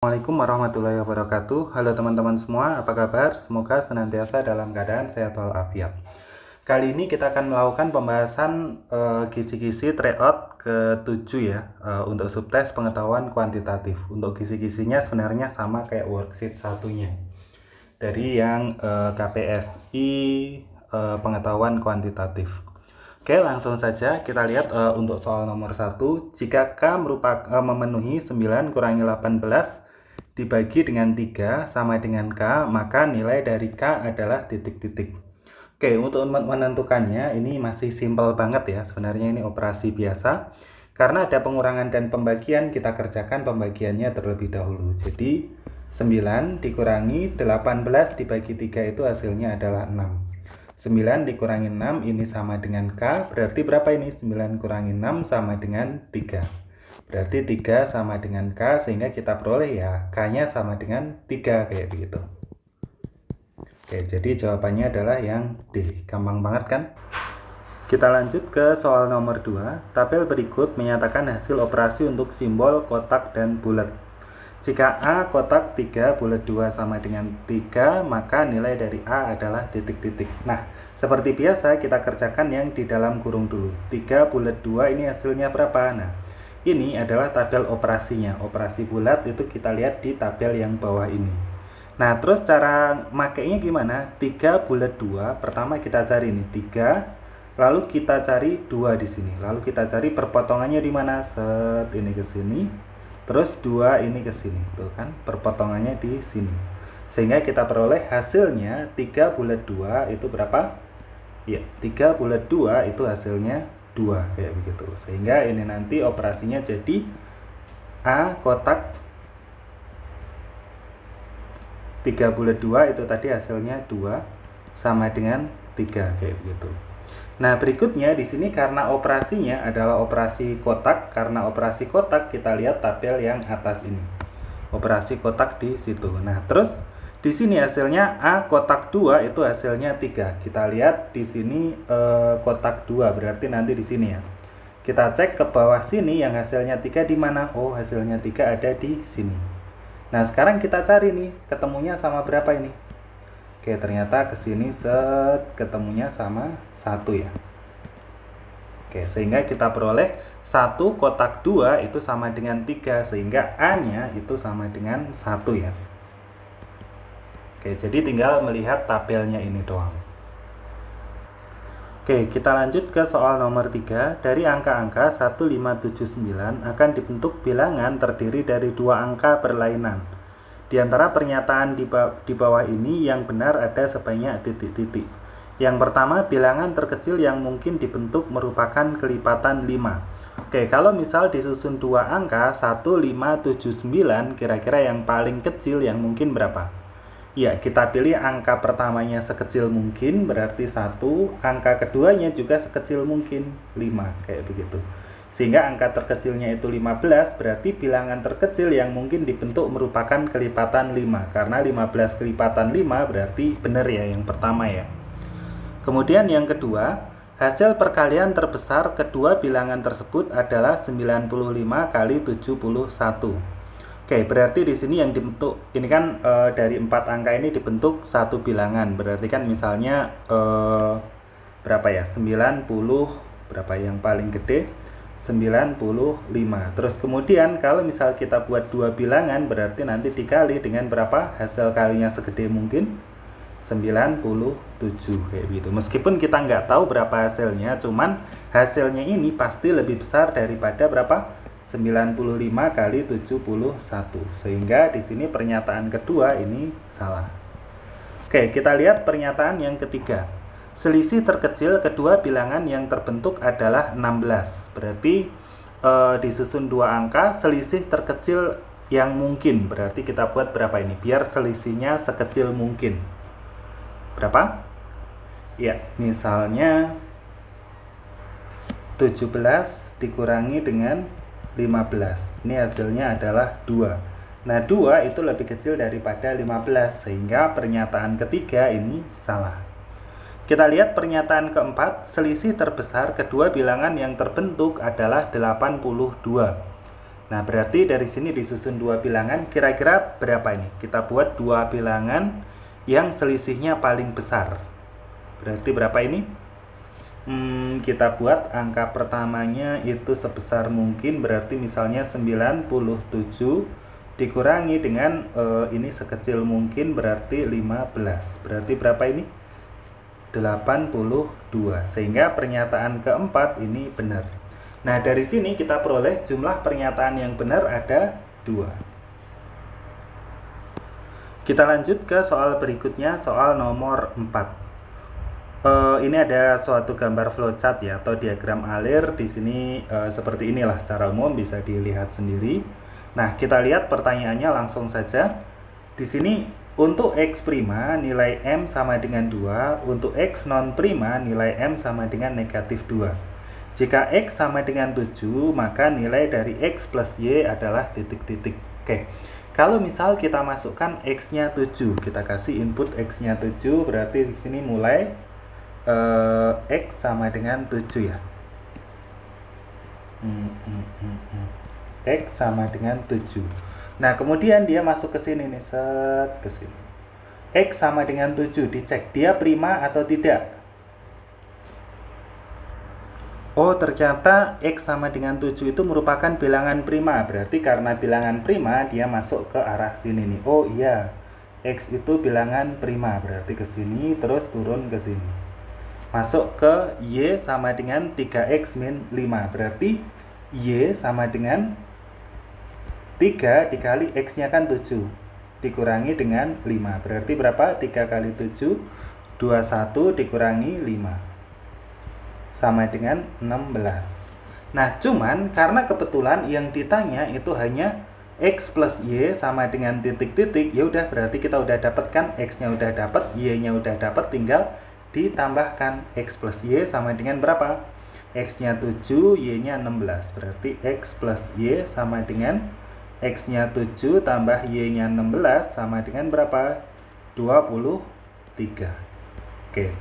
Assalamualaikum warahmatullahi wabarakatuh. Halo teman-teman semua, apa kabar? Semoga senantiasa dalam keadaan sehat walafiat. Kali ini kita akan melakukan pembahasan kisi-kisi tryout ke-7 ya, untuk subtes pengetahuan kuantitatif. Untuk kisi-kisinya sebenarnya sama kayak worksheet satunya. Dari yang KPSI pengetahuan kuantitatif. Oke, langsung saja kita lihat untuk soal nomor 1. Jika K memenuhi 9 kurangi 18 dibagi dengan 3 sama dengan K, maka nilai dari K adalah titik-titik. Oke, untuk menentukannya ini masih simpel banget ya. Sebenarnya ini operasi biasa. Karena ada pengurangan dan pembagian, kita kerjakan pembagiannya terlebih dahulu. Jadi 9 dikurangi 18 dibagi 3 itu hasilnya adalah 6. 9 dikurangi 6 ini sama dengan K, berarti berapa ini? 9 kurangi 6 sama dengan 3. Berarti 3 sama dengan K, sehingga kita peroleh ya K-nya sama dengan 3, kayak begitu. Oke, jadi jawabannya adalah yang D. Gampang banget kan? Kita lanjut ke soal nomor 2. Tabel berikut menyatakan hasil operasi untuk simbol kotak dan bulat. Jika A kotak 3 bulat 2 sama dengan 3, maka nilai dari A adalah titik-titik. Nah, seperti biasa kita kerjakan yang di dalam kurung dulu. 3 bulat 2 ini hasilnya berapa? Nah, ini adalah tabel operasinya. Operasi bulat itu kita lihat di tabel yang bawah ini. Nah, terus cara makainya gimana? 3 bulat 2, pertama kita cari ini 3, lalu kita cari 2 di sini. Lalu kita cari perpotongannya di mana? Set, ini ke sini. Terus 2 ini ke sini, tuh kan perpotongannya di sini. Sehingga kita peroleh hasilnya 3 bulat 2 itu berapa? Ya, 3 bulat 2 itu hasilnya 2, kayak begitu. Sehingga ini nanti operasinya jadi A kotak 3 bulat 2 itu tadi hasilnya 2 sama dengan 3, kayak begitu. Nah, berikutnya di sini karena operasinya adalah operasi kotak, karena operasi kotak kita lihat tabel yang atas ini. Operasi kotak di situ. Nah, terus di sini hasilnya A kotak 2 itu hasilnya 3. Kita lihat di sini kotak 2 berarti nanti di sini ya. Kita cek ke bawah sini yang hasilnya 3 di mana? Oh, hasilnya 3 ada di sini. Nah, sekarang kita cari nih, ketemunya sama berapa ini? Oke, ternyata ke sini set ketemunya sama 1 ya. Oke, sehingga kita peroleh 1 kotak 2 itu sama dengan 3, sehingga A-nya itu sama dengan 1 ya. Oke, jadi tinggal melihat tabelnya ini doang. Oke, kita lanjut ke soal nomor 3. Dari angka-angka 1579 akan dibentuk bilangan terdiri dari 2 angka berlainan. Di antara pernyataan di bawah ini yang benar ada sebanyak titik-titik. Yang pertama, bilangan terkecil yang mungkin dibentuk merupakan kelipatan 5. Oke, kalau misal disusun 2 angka 1579, kira-kira yang paling kecil yang mungkin berapa? Ya, kita pilih angka pertamanya sekecil mungkin, berarti 1. Angka keduanya juga sekecil mungkin, 5, kayak begitu. Sehingga angka terkecilnya itu 15, berarti bilangan terkecil yang mungkin dibentuk merupakan kelipatan 5. Karena 15 kelipatan 5 berarti benar ya yang pertama ya. Kemudian yang kedua, hasil perkalian terbesar kedua bilangan tersebut adalah 95 kali 71. Oke, berarti di sini yang dibentuk, ini kan dari 4 angka ini dibentuk satu bilangan. Berarti kan misalnya berapa ya? 90, berapa yang paling gede? 95. Terus kemudian kalau misal kita buat 2 bilangan berarti nanti dikali dengan berapa? Hasil kalinya segede mungkin 97, kayak gitu. Meskipun kita nggak tahu berapa hasilnya, cuman hasilnya ini pasti lebih besar daripada berapa? 95 kali 71. Sehingga di sini pernyataan kedua ini salah. Oke, kita lihat pernyataan yang ketiga. Selisih terkecil kedua bilangan yang terbentuk adalah 16. Berarti disusun 2 angka, selisih terkecil yang mungkin. Berarti kita buat berapa ini? Biar selisihnya sekecil mungkin. Berapa? Ya, misalnya 17 dikurangi dengan 15. Ini hasilnya adalah 2. Nah, 2 itu lebih kecil daripada 15, sehingga pernyataan ketiga ini salah. Kita lihat pernyataan keempat, selisih terbesar kedua bilangan yang terbentuk adalah 82. Nah, berarti dari sini disusun dua bilangan, kira-kira berapa ini? Kita buat dua bilangan yang selisihnya paling besar. Berarti berapa ini? Kita buat angka pertamanya itu sebesar mungkin, berarti misalnya 97 dikurangi dengan ini sekecil mungkin, berarti 15. Berarti berapa ini? 82. Sehingga pernyataan keempat ini benar. Nah, dari sini kita peroleh jumlah pernyataan yang benar ada 2. Kita lanjut ke soal berikutnya, soal nomor 4. Ini ada suatu gambar flowchart ya, atau diagram alir. Di sini seperti inilah secara umum, bisa dilihat sendiri. Nah, kita lihat pertanyaannya langsung saja. Di sini untuk X prima nilai M sama dengan 2, untuk X non prima nilai M sama dengan negatif 2. Jika X sama dengan 7, maka nilai dari X plus Y adalah titik-titik. Oke, kalau misal kita masukkan X-nya 7, kita kasih input X-nya 7, berarti di sini mulai X sama dengan 7 ya. X sama dengan 7. Nah, kemudian dia masuk ke sini nih, set ke sini. X sama dengan 7, dicek dia prima atau tidak. Oh, ternyata X sama dengan 7 itu merupakan bilangan prima. Berarti karena bilangan prima, dia masuk ke arah sini nih. Oh iya, X itu bilangan prima. Berarti ke sini, terus turun ke sini. Masuk ke Y sama dengan 3X min 5. Berarti Y sama dengan 3 dikali X-nya kan 7. Dikurangi dengan 5. Berarti berapa? 3 kali 7, 21 dikurangi 5. Sama dengan 16. Nah, cuman karena kebetulan yang ditanya itu hanya X plus Y sama dengan titik-titik, ya udah berarti kita udah dapatkan X-nya udah dapat, Y-nya udah dapat, tinggal ditambahkan. X plus Y sama dengan berapa? X-nya 7, Y-nya 16. Berarti X plus Y sama dengan X-nya 7 tambah Y-nya 16 sama dengan berapa? 23. Oke,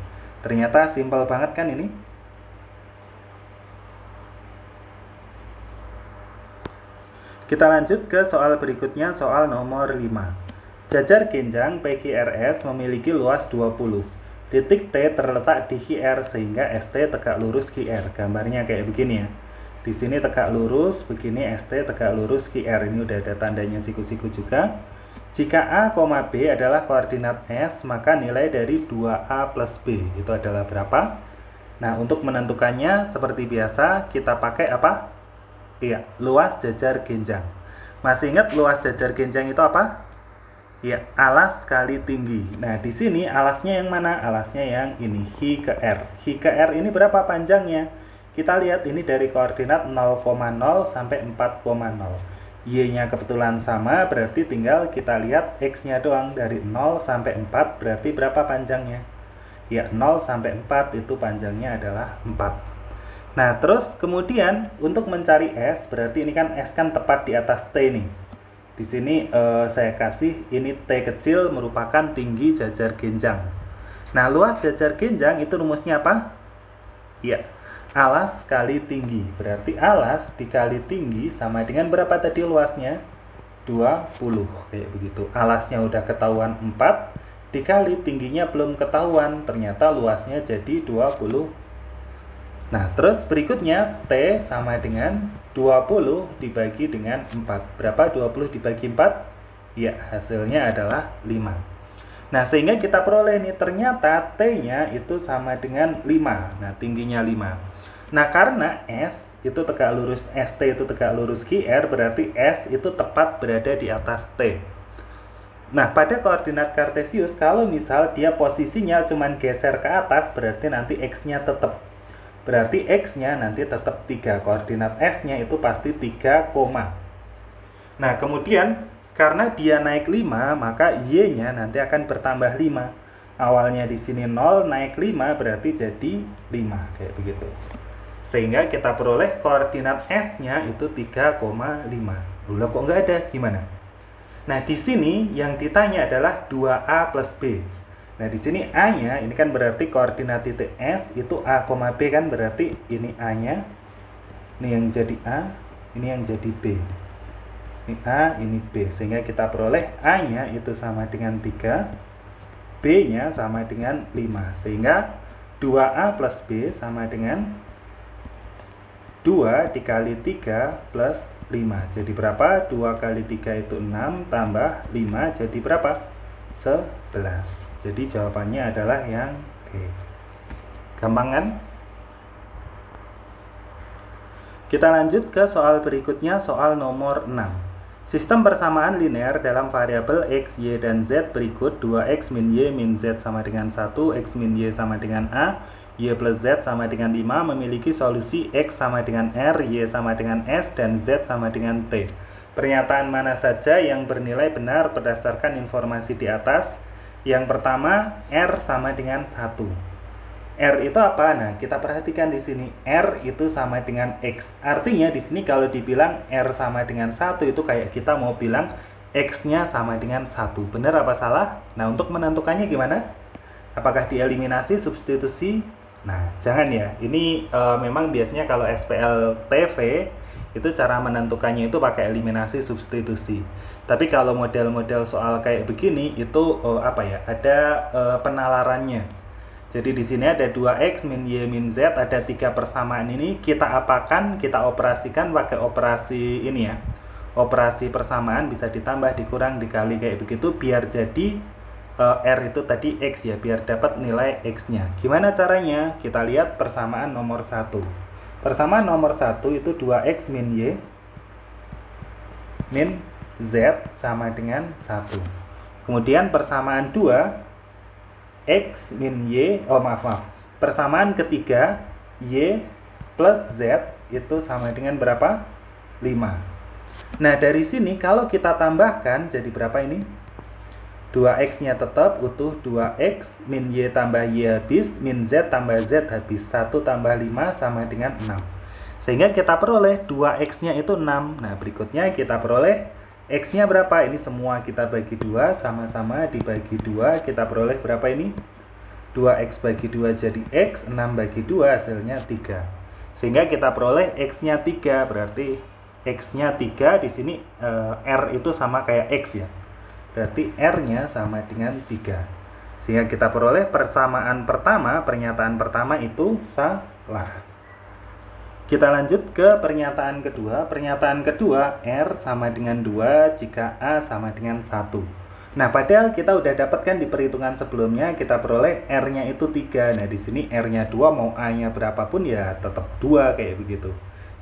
ternyata simpel banget kan ini? Kita lanjut ke soal berikutnya, soal nomor 5. Jajar genjang PQRS memiliki luas 20. Titik T terletak di QR sehingga ST tegak lurus QR. Gambarnya kayak begini ya. Di sini tegak lurus, begini ST tegak lurus QR. Ini udah ada tandanya siku-siku juga. Jika A, B adalah koordinat S, maka nilai dari 2A plus B itu adalah berapa? Nah, untuk menentukannya seperti biasa kita pakai apa? Iya, luas jajar genjang. Masih ingat luas jajar genjang itu apa? Iya, alas kali tinggi. Nah, di sini alasnya yang mana? Alasnya yang ini, Hi ke R. Hi ke R ini berapa panjangnya? Kita lihat ini dari koordinat 0,0 sampai 4,0. Y-nya kebetulan sama, berarti tinggal kita lihat X-nya doang. Dari 0 sampai 4, berarti berapa panjangnya? Ya, 0 sampai 4 itu panjangnya adalah 4. Nah, terus kemudian untuk mencari S, berarti ini kan S kan tepat di atas T nih. Di sini saya kasih ini T kecil merupakan tinggi jajar genjang. Nah, luas jajar genjang itu rumusnya apa? Ya, alas kali tinggi. Berarti alas dikali tinggi sama dengan berapa tadi luasnya? 20. Kayak begitu. Alasnya udah ketahuan 4, dikali tingginya belum ketahuan. Ternyata luasnya jadi 20. Nah, terus berikutnya T sama dengan 20 dibagi dengan 4. Berapa 20 dibagi 4? Ya, hasilnya adalah 5. Nah, sehingga kita peroleh nih, ternyata T-nya itu sama dengan 5. Nah, tingginya 5. Nah, karena S itu tegak lurus, ST itu tegak lurus QR, berarti S itu tepat berada di atas T. Nah, pada koordinat kartesius, kalau misal dia posisinya cuman geser ke atas, berarti nanti X-nya tetap. Berarti X-nya nanti tetap 3. Koordinat S-nya itu pasti 3, Nah, kemudian karena dia naik 5, maka Y-nya nanti akan bertambah 5. Awalnya di sini 0, naik 5, berarti jadi 5. Kayak begitu. Sehingga kita peroleh koordinat S-nya itu 3,5. Loh, kok nggak ada? Gimana? Nah, di sini yang ditanya adalah 2A plus B. Nah, di sini A-nya ini kan berarti koordinat titik S itu A, B kan berarti ini A-nya. Ini yang jadi A, ini yang jadi B. Ini A, ini B. Sehingga kita peroleh A-nya itu sama dengan 3, B-nya sama dengan 5. Sehingga 2A plus B sama dengan 2 dikali 3 plus 5. Jadi berapa? 2 kali 3 itu 6 tambah 5 jadi berapa? 11. Jadi jawabannya adalah yang E. Gampang kan? Kita lanjut ke soal berikutnya, soal nomor 6. Sistem persamaan linear dalam variabel X, Y, dan Z berikut 2X min Y min Z sama dengan 1, X min Y sama dengan A, Y plus Z sama dengan 5 memiliki solusi X sama dengan R, Y sama dengan S, dan Z sama dengan T. Pernyataan mana saja yang bernilai benar berdasarkan informasi di atas? Yang pertama, R sama dengan 1. R itu apa? Nah, kita perhatikan di sini. R itu sama dengan X. Artinya di sini kalau dibilang R sama dengan 1 itu kayak kita mau bilang X-nya sama dengan 1. Benar apa salah? Nah, untuk menentukannya gimana? Apakah dieliminasi, substitusi? Nah, jangan ya. Ini memang biasanya kalau SPL TV itu cara menentukannya itu pakai eliminasi, substitusi. Tapi kalau model-model soal kayak begini itu ada penalarannya. Jadi di sini ada 2X min Y min Z, ada 3 persamaan ini, kita apakan, kita operasikan pakai operasi ini ya. Operasi persamaan bisa ditambah, dikurang, dikali kayak begitu biar jadi R itu tadi X ya, biar dapat nilai X-nya. Gimana caranya? Kita lihat persamaan nomor 1. Persamaan nomor 1 itu 2X min Y min Z sama dengan 1. Kemudian persamaan 2 X min Y, persamaan ketiga Y plus Z itu sama dengan berapa? 5. Nah, dari sini kalau kita tambahkan jadi berapa ini? 2X-nya tetap utuh, 2X min Y tambah Y habis, min Z tambah Z habis. 1 tambah 5 sama dengan 6. Sehingga kita peroleh 2X-nya itu 6. Nah, berikutnya kita peroleh X-nya berapa? Ini semua kita bagi 2, sama-sama dibagi 2, kita peroleh berapa ini? 2X bagi 2 jadi X, 6 bagi 2 hasilnya 3. Sehingga kita peroleh X-nya 3, berarti X-nya 3 di sini R itu sama kayak X ya. Berarti R-nya sama dengan 3. Sehingga kita peroleh persamaan pertama, pernyataan pertama itu salah. Kita lanjut ke pernyataan kedua. Pernyataan kedua, R sama dengan 2 jika A sama dengan 1. Nah, padahal kita udah dapatkan di perhitungan sebelumnya, kita peroleh R-nya itu 3. Nah, di sini R-nya 2, mau A-nya berapapun ya tetap 2 kayak begitu.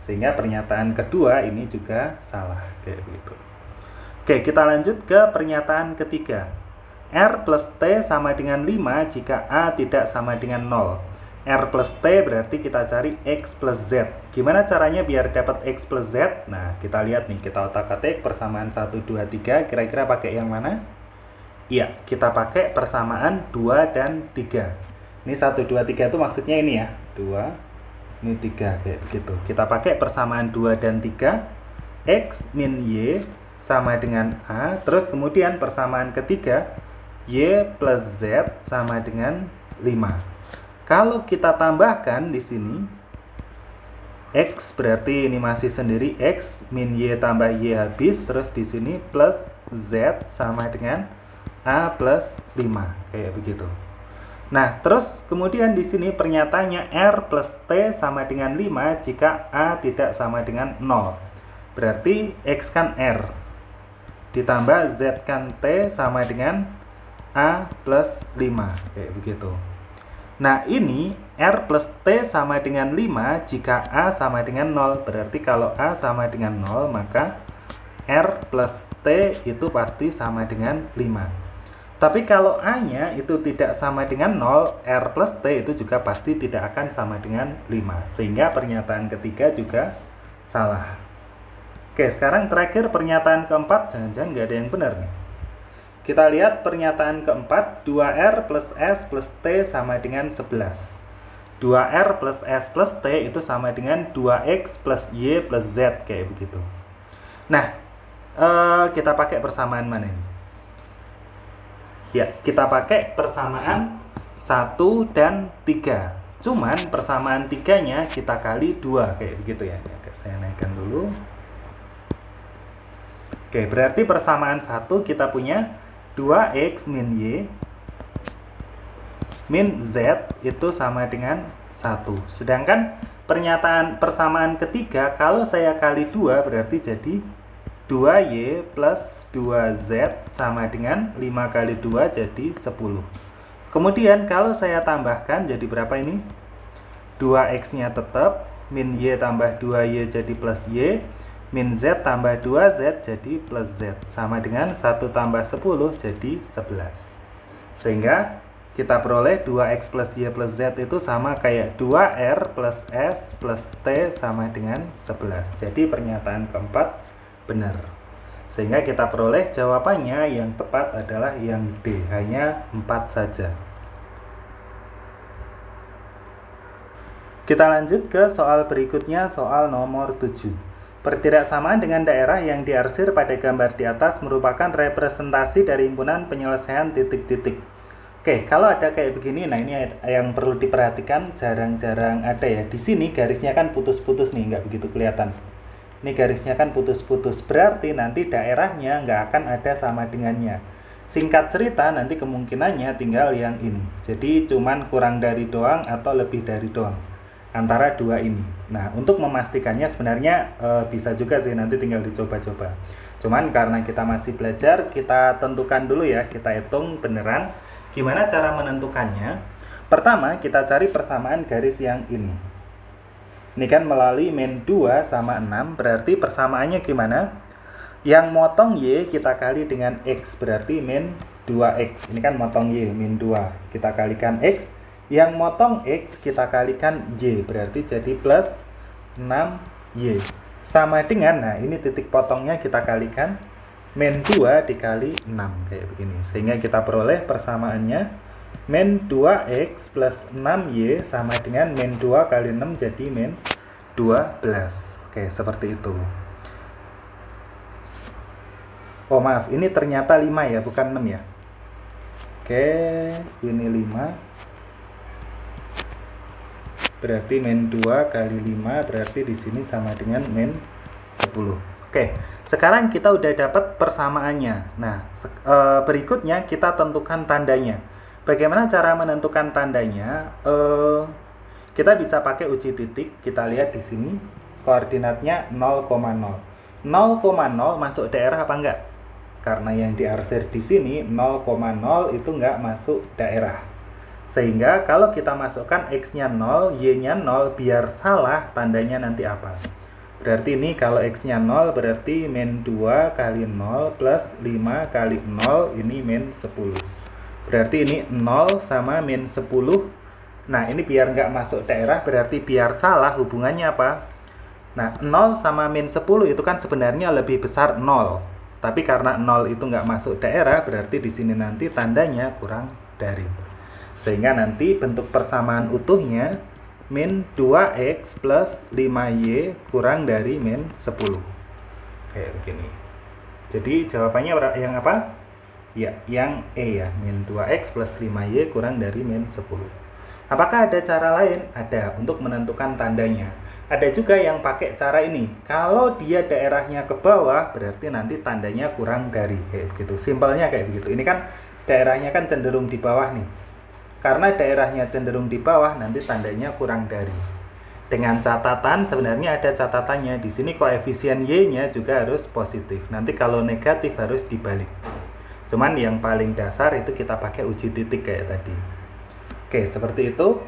Sehingga pernyataan kedua ini juga salah kayak begitu. Oke, kita lanjut ke pernyataan ketiga. R plus T sama dengan 5 jika A tidak sama dengan 0. R plus T berarti kita cari X plus Z. Gimana caranya biar dapat X plus Z? Nah, kita lihat nih, kita otak-atik persamaan 1, 2, 3. Kira-kira pakai yang mana? Iya, kita pakai persamaan 2 dan 3. Ini 1, 2, 3 itu maksudnya ini ya. 2, ini 3, kayak begitu. Kita pakai persamaan 2 dan 3. X min Y sama dengan A. Terus kemudian persamaan ketiga, Y plus Z sama dengan 5. Kalau kita tambahkan di sini X berarti ini masih sendiri X min Y tambah Y habis, terus di sini plus Z sama dengan A plus 5 kayak begitu. Nah, terus kemudian di sini pernyataannya R plus T sama dengan 5 jika A tidak sama dengan 0. Berarti X kan R ditambah Z kan T sama dengan A plus 5 kayak begitu. Nah, ini R plus T sama dengan 5 jika A sama dengan 0. Berarti kalau A sama dengan 0, maka R plus T itu pasti sama dengan 5. Tapi kalau A-nya itu tidak sama dengan 0, R plus T itu juga pasti tidak akan sama dengan 5. Sehingga pernyataan ketiga juga salah. Oke, sekarang terakhir pernyataan keempat. Jangan-jangan nggak ada yang benar nih. Kita lihat pernyataan keempat, 2R plus S plus T sama dengan 11. 2R plus S plus T itu sama dengan 2X plus Y plus Z, kayak begitu. Nah, kita pakai persamaan mana ini? Ya, kita pakai persamaan 1 dan 3. Cuman persamaan 3-nya kita kali 2, kayak begitu ya. Saya naikkan dulu. Oke, berarti persamaan 1 kita punya 2x min y min z itu sama dengan 1. Sedangkan persamaan ketiga, kalau saya kali 2 berarti jadi 2y plus 2z sama dengan 5 kali 2 jadi 10. Kemudian kalau saya tambahkan jadi berapa ini? 2x-nya tetap, min y tambah 2y jadi plus y, min z tambah 2z jadi plus z, sama dengan 1 tambah 10 jadi 11. Sehingga kita peroleh 2x plus y plus z itu sama kayak 2r plus s plus t sama dengan 11. Jadi pernyataan keempat benar. Sehingga kita peroleh jawabannya yang tepat adalah yang D, hanya 4 saja. Kita lanjut ke soal berikutnya, soal nomor 7. Pertidaksamaan dengan daerah yang diarsir pada gambar di atas merupakan representasi dari himpunan penyelesaian titik-titik. Oke, kalau ada kayak begini, nah ini yang perlu diperhatikan, jarang-jarang ada ya. Di sini garisnya kan putus-putus nih, nggak begitu kelihatan. Ini garisnya kan putus-putus, berarti nanti daerahnya nggak akan ada sama dengannya. Singkat cerita, nanti kemungkinannya tinggal yang ini. Jadi cuman kurang dari doang atau lebih dari doang antara dua ini. Nah, untuk memastikannya sebenarnya bisa juga sih, nanti tinggal dicoba-coba. Cuman karena kita masih belajar, kita tentukan dulu ya, kita hitung beneran. Gimana cara menentukannya? Pertama, kita cari persamaan garis yang ini. Ini kan melalui min 2 sama 6, berarti persamaannya gimana? Yang motong y kita kali dengan x, berarti min 2x. Ini kan motong y, min 2. Kita kalikan x. Yang motong x kita kalikan y, berarti jadi plus 6y. Sama dengan, nah ini titik potongnya kita kalikan min 2 dikali 6, kayak begini. Sehingga kita peroleh persamaannya min 2x plus 6y sama dengan min 2 kali 6 jadi min 12. Oke, seperti itu. Oh maaf, ini ternyata 5 ya, bukan 6 ya. Oke, ini 5. Berarti min 2 kali 5 berarti di sini sama dengan min 10. Oke, sekarang kita udah dapat persamaannya. Nah, berikutnya kita tentukan tandanya. Bagaimana cara menentukan tandanya? Kita bisa pakai uji titik. Kita lihat di sini koordinatnya 0,0. 0,0 masuk daerah apa enggak? Karena yang diarsir di sini 0,0 itu enggak masuk daerah. Sehingga kalau kita masukkan x-nya 0, y-nya 0, biar salah tandanya nanti apa? Berarti ini kalau x-nya 0 berarti min 2 kali 0 plus 5 kali 0, ini min 10. Berarti ini 0 sama min 10. Nah, ini biar nggak masuk daerah, berarti biar salah hubungannya apa? Nah, 0 sama min 10 itu kan sebenarnya lebih besar 0. Tapi karena 0 itu nggak masuk daerah, berarti di sini nanti tandanya kurang dari. Sehingga nanti bentuk persamaan utuhnya min 2x plus 5y kurang dari min 10. Kayak begini. Jadi jawabannya yang apa? Ya, yang E ya, min 2x plus 5y kurang dari min 10. Apakah ada cara lain? Ada, untuk menentukan tandanya. Ada juga yang pakai cara ini. Kalau dia daerahnya ke bawah, berarti nanti tandanya kurang dari. Kayak begitu. Simpelnya kayak begitu. Ini kan daerahnya kan cenderung di bawah nih. Karena daerahnya cenderung di bawah, nanti tandanya kurang dari. Dengan catatan, sebenarnya ada catatannya. Di sini koefisien y-nya juga harus positif. Nanti kalau negatif harus dibalik. Cuman yang paling dasar itu kita pakai uji titik kayak tadi. Oke, seperti itu.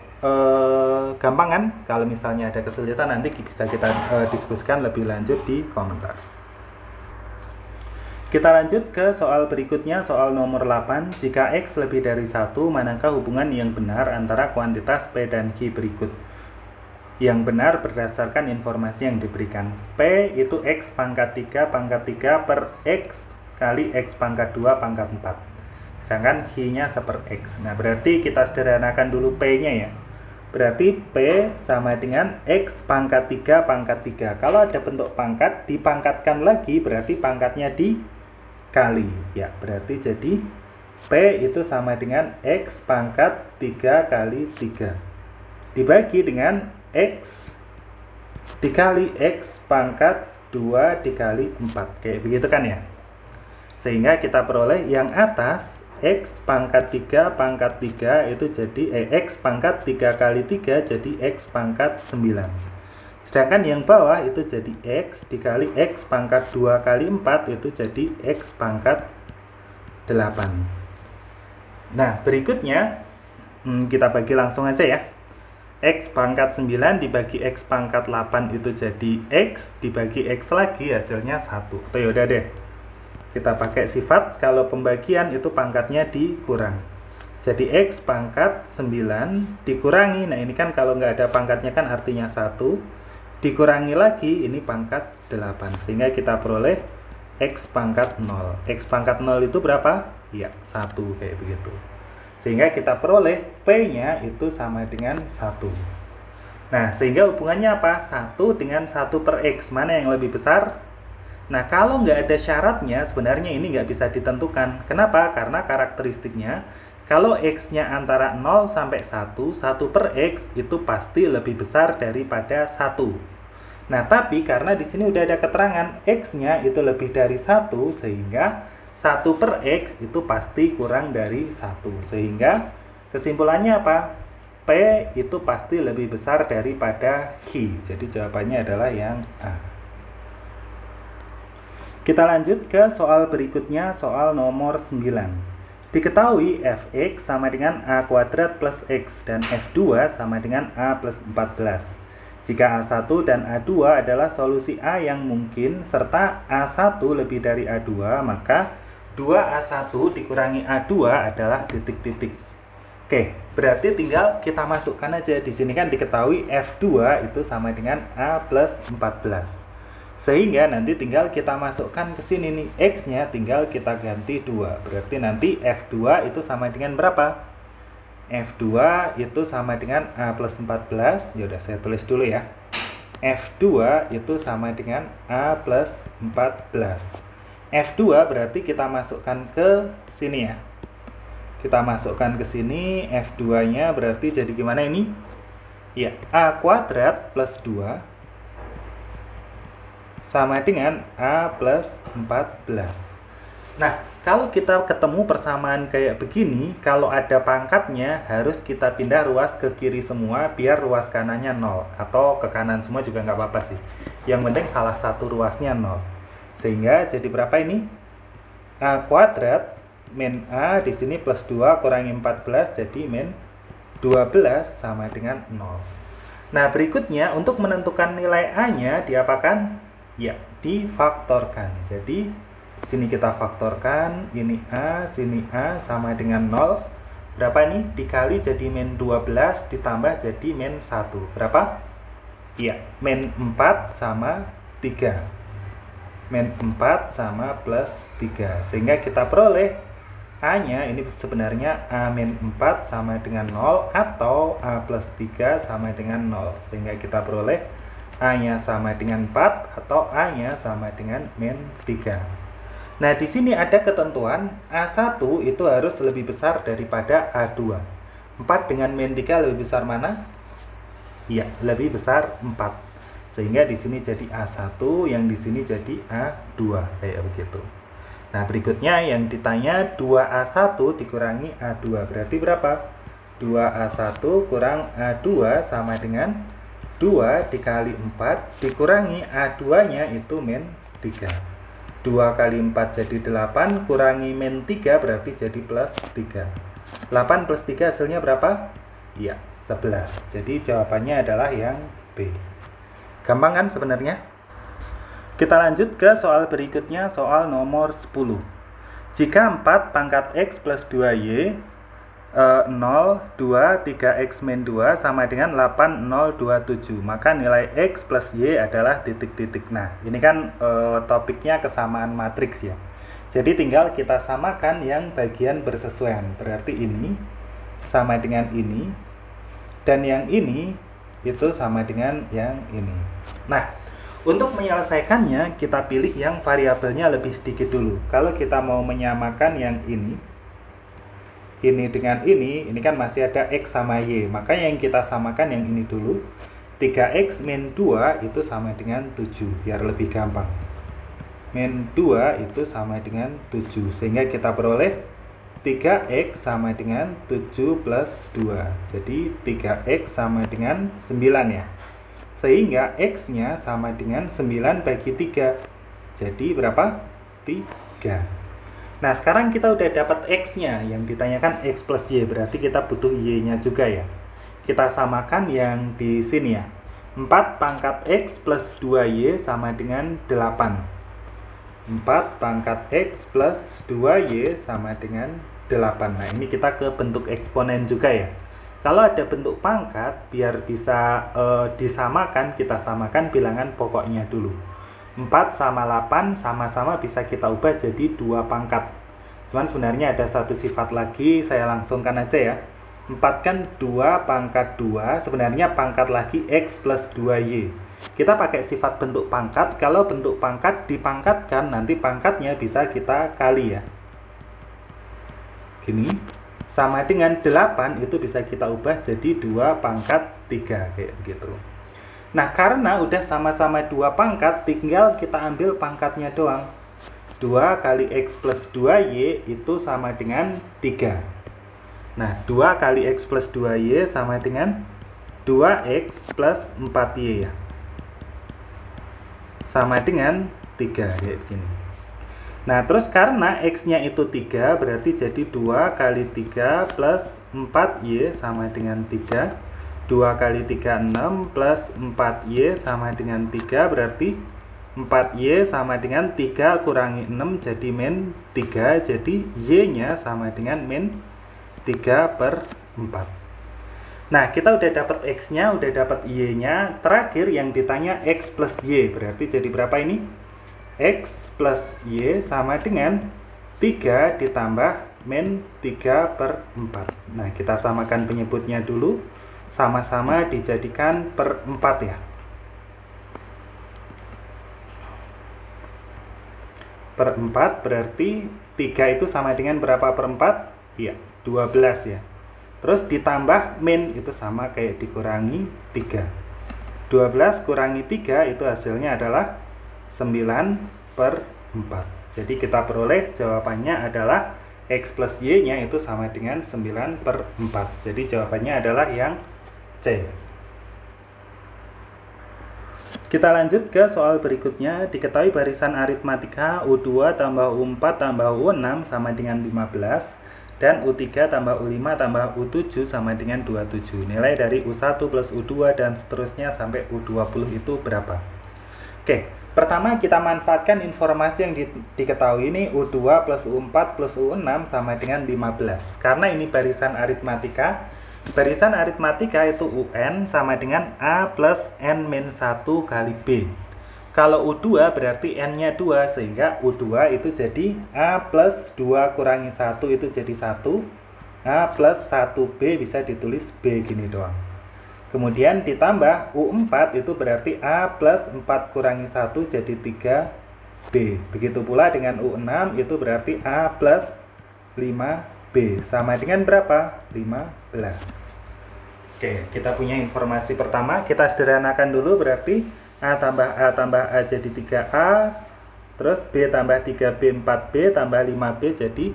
Gampang kan? Kalau misalnya ada kesulitan nanti bisa kita diskusikan lebih lanjut di komentar. Kita lanjut ke soal berikutnya, soal nomor 8. Jika X lebih dari 1, manakah hubungan yang benar antara kuantitas P dan Q berikut? Yang benar berdasarkan informasi yang diberikan. P itu X pangkat 3 per X kali X pangkat 2 pangkat 4. Sedangkan Q-nya seper X. Nah, berarti kita sederhanakan dulu P-nya ya. Berarti P sama dengan X pangkat 3 pangkat 3. Kalau ada bentuk pangkat, dipangkatkan lagi, berarti pangkatnya dikali. Ya, berarti jadi P itu sama dengan X pangkat 3 kali 3. Dibagi dengan X dikali X pangkat 2 dikali 4. Kayak begitu kan ya? Sehingga kita peroleh yang atas X pangkat 3 pangkat 3 itu jadi X pangkat 3 kali 3 jadi X pangkat 9. Sedangkan yang bawah itu jadi X dikali X pangkat 2 kali 4 itu jadi X pangkat 8. Nah, berikutnya kita bagi langsung aja ya. X pangkat 9 dibagi X pangkat 8 itu jadi X dibagi X lagi hasilnya 1. Atau yaudah deh, kita pakai sifat kalau pembagian itu pangkatnya dikurang. Jadi X pangkat 9 dikurangi, nah ini kan kalau nggak ada pangkatnya kan artinya 1, dikurangi lagi ini pangkat 8. Sehingga kita peroleh X pangkat 0. X pangkat 0 itu berapa? Ya, 1 kayak begitu. Sehingga kita peroleh P-nya itu sama dengan 1. Nah, sehingga hubungannya apa? 1 dengan 1 per X. Mana yang lebih besar? Nah, kalau nggak ada syaratnya, sebenarnya ini nggak bisa ditentukan. Kenapa? Karena karakteristiknya, kalau X-nya antara 0 sampai 1, 1 per X itu pasti lebih besar daripada 1. Nah, tapi karena di sini udah ada keterangan X-nya itu lebih dari 1, sehingga 1 per X itu pasti kurang dari 1. Sehingga kesimpulannya apa? P itu pasti lebih besar daripada Q. Jadi jawabannya adalah yang A. Kita lanjut ke soal berikutnya, soal nomor 9. Diketahui fx sama dengan a kuadrat plus x dan f2 sama dengan a plus 14. Jika a1 dan a2 adalah solusi a yang mungkin serta a1 lebih dari a2, maka 2a1 dikurangi a2 adalah titik-titik. Oke, berarti tinggal kita masukkan aja. Di sini kan diketahui f2 itu sama dengan a plus 14. Sehingga nanti tinggal kita masukkan ke sini nih, X-nya tinggal kita ganti 2. Berarti nanti F2 itu sama dengan berapa? F2 itu sama dengan A plus 14. Yaudah, saya tulis dulu ya. F2 itu sama dengan A plus 14. F2 berarti kita masukkan ke sini ya. Kita masukkan ke sini, F2-nya berarti jadi gimana ini? Ya, A kuadrat plus 2 sama dengan A plus 14. Nah, kalau kita ketemu persamaan kayak begini, kalau ada pangkatnya harus kita pindah ruas ke kiri semua biar ruas kanannya 0. Atau ke kanan semua juga nggak apa-apa sih. Yang penting salah satu ruasnya 0. Sehingga jadi berapa ini? A kuadrat min A di sini plus 2 kurangi 14 jadi min 12 sama dengan 0. Nah, berikutnya untuk menentukan nilai A-nya diapakan? Ya, difaktorkan. Jadi sini kita faktorkan, ini A, sini A sama dengan 0. Berapa ini? Dikali jadi min 12 ditambah jadi min 1. Berapa? Ya, min 4 sama 3. Min 4 sama plus 3. Sehingga kita peroleh A-nya ini sebenarnya A min 4 sama dengan 0 atau A plus 3 sama dengan 0. Sehingga kita peroleh A-nya sama dengan 4 atau A-nya sama dengan min 3. Nah, di sini ada ketentuan A1 itu harus lebih besar daripada A2. 4 dengan min 3 lebih besar mana? Iya, lebih besar 4. Sehingga di sini jadi A1, yang di sini jadi A2, kayak begitu. Nah, berikutnya yang ditanya 2A1 dikurangi A2. Berarti berapa? 2A1 kurang A2 sama dengan 2 dikali 4 dikurangi A2-nya itu min 3. 2 kali 4 jadi 8, kurangi min 3 berarti jadi plus 3. 8 plus 3 hasilnya berapa? Ya, 11. Jadi jawabannya adalah yang B. Gampang kan sebenarnya? Kita lanjut ke soal berikutnya, soal nomor 10. Jika 4 pangkat X plus 2Y 0, 2, 3x min 2 sama dengan 8, 0, 2, 7. Maka nilai X plus Y adalah titik-titik. Nah, ini kan topiknya kesamaan matriks ya. Jadi tinggal kita samakan yang bagian bersesuaian. Berarti ini sama dengan ini. Dan yang ini itu sama dengan yang ini. Nah, untuk menyelesaikannya kita pilih yang variabelnya lebih sedikit dulu. Kalau kita mau menyamakan yang ini dengan ini kan masih ada X sama Y. Makanya yang kita samakan yang ini dulu. 3x min 2 itu sama dengan 7, biar lebih gampang. min 2 itu sama dengan 7. Sehingga kita peroleh 3x sama dengan 7 plus 2. Jadi 3x sama dengan 9 ya. Sehingga x-nya sama dengan 9 bagi 3. Jadi berapa? 3. Nah, sekarang kita udah dapat x-nya, yang ditanyakan x plus y, berarti kita butuh y-nya juga ya. Kita samakan yang di sini ya. 4 pangkat x plus 2y sama dengan 8. 4 pangkat x plus 2y sama dengan 8. Nah, ini kita ke bentuk eksponen juga ya. Kalau ada bentuk pangkat, biar bisa disamakan, kita samakan bilangan pokoknya dulu. 4 sama 8 sama-sama bisa kita ubah jadi 2 pangkat. Cuman sebenarnya ada satu sifat lagi, saya langsungkan aja ya. 4 kan 2 pangkat 2, sebenarnya pangkat lagi x plus 2y. Kita pakai sifat bentuk pangkat, kalau bentuk pangkat dipangkatkan, nanti pangkatnya bisa kita kali ya. Gini, sama dengan 8 itu bisa kita ubah jadi 2 pangkat 3, kayak begitu. Nah, karena udah sama-sama 2 pangkat, tinggal kita ambil pangkatnya doang. 2 kali x plus 2y itu sama dengan 3. Nah, 2 kali x plus 2y sama dengan 2x plus 4y ya. Sama dengan 3, kayak begini. Nah, terus karena x-nya itu 3, berarti jadi 2 kali 3 plus 4y sama dengan 3. 2 kali 3, 6 plus 4y sama dengan 3, berarti 4y sama dengan 3 kurangi 6 jadi min 3, jadi y-nya sama dengan min 3 per 4. Nah, kita udah dapat x-nya, udah dapat y-nya, terakhir yang ditanya x plus y, berarti jadi berapa ini? X plus y sama dengan 3 ditambah min 3 per 4. Nah, kita samakan penyebutnya dulu. Sama-sama dijadikan per 4 ya. Per 4 berarti 3 itu sama dengan berapa per 4? Iya, 12 ya. Terus ditambah min itu sama kayak dikurangi 3. 12 kurangi 3 itu hasilnya adalah 9 per 4. Jadi kita peroleh jawabannya adalah x plus y-nya itu sama dengan 9 per 4. Jadi jawabannya adalah yang C. Kita lanjut ke soal berikutnya. Diketahui barisan aritmatika U2 tambah U4 tambah U6 sama dengan 15 dan U3 tambah U5 tambah U7 sama dengan 27. Nilai dari U1 plus U2 dan seterusnya sampai U20 itu berapa? Oke, pertama kita manfaatkan informasi yang diketahui ini U2 plus U4 plus U6 sama dengan 15. Karena ini barisan aritmatika, barisan aritmatika itu UN sama dengan A plus N-1 kali B. Kalau U2 berarti N-nya 2, sehingga U2 itu jadi A plus 2 kurangi 1 itu jadi 1. A plus 1B bisa ditulis B gini doang. Kemudian ditambah U4 itu berarti A plus 4 kurangi 1 jadi 3B. Begitu pula dengan U6 itu berarti A plus 5B. Sama dengan berapa? 15. Oke, kita punya informasi pertama. Kita sederhanakan dulu, berarti A tambah A jadi 3A. Terus B tambah 3B 4B tambah 5B jadi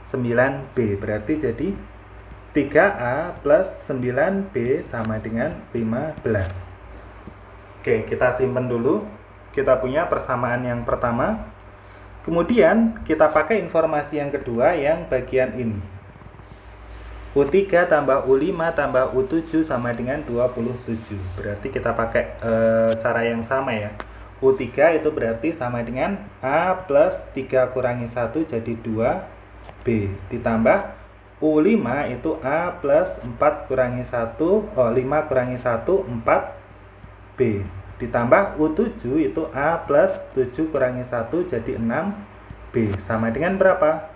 9B. Berarti jadi 3A plus 9B sama dengan 15. Oke, kita simpan dulu. Kita punya persamaan yang pertama. Kemudian kita pakai informasi yang kedua yang bagian ini. U3 tambah U5 tambah U7 sama dengan 27. Berarti kita pakai cara yang sama ya. U3 itu berarti sama dengan A plus 3 kurangi 1 jadi 2B. Ditambah U5 itu A plus 4 kurangi 1, 5 kurangi 1, 4B. Ditambah U7 itu A plus 7 kurangi 1 jadi 6B. Sama dengan berapa?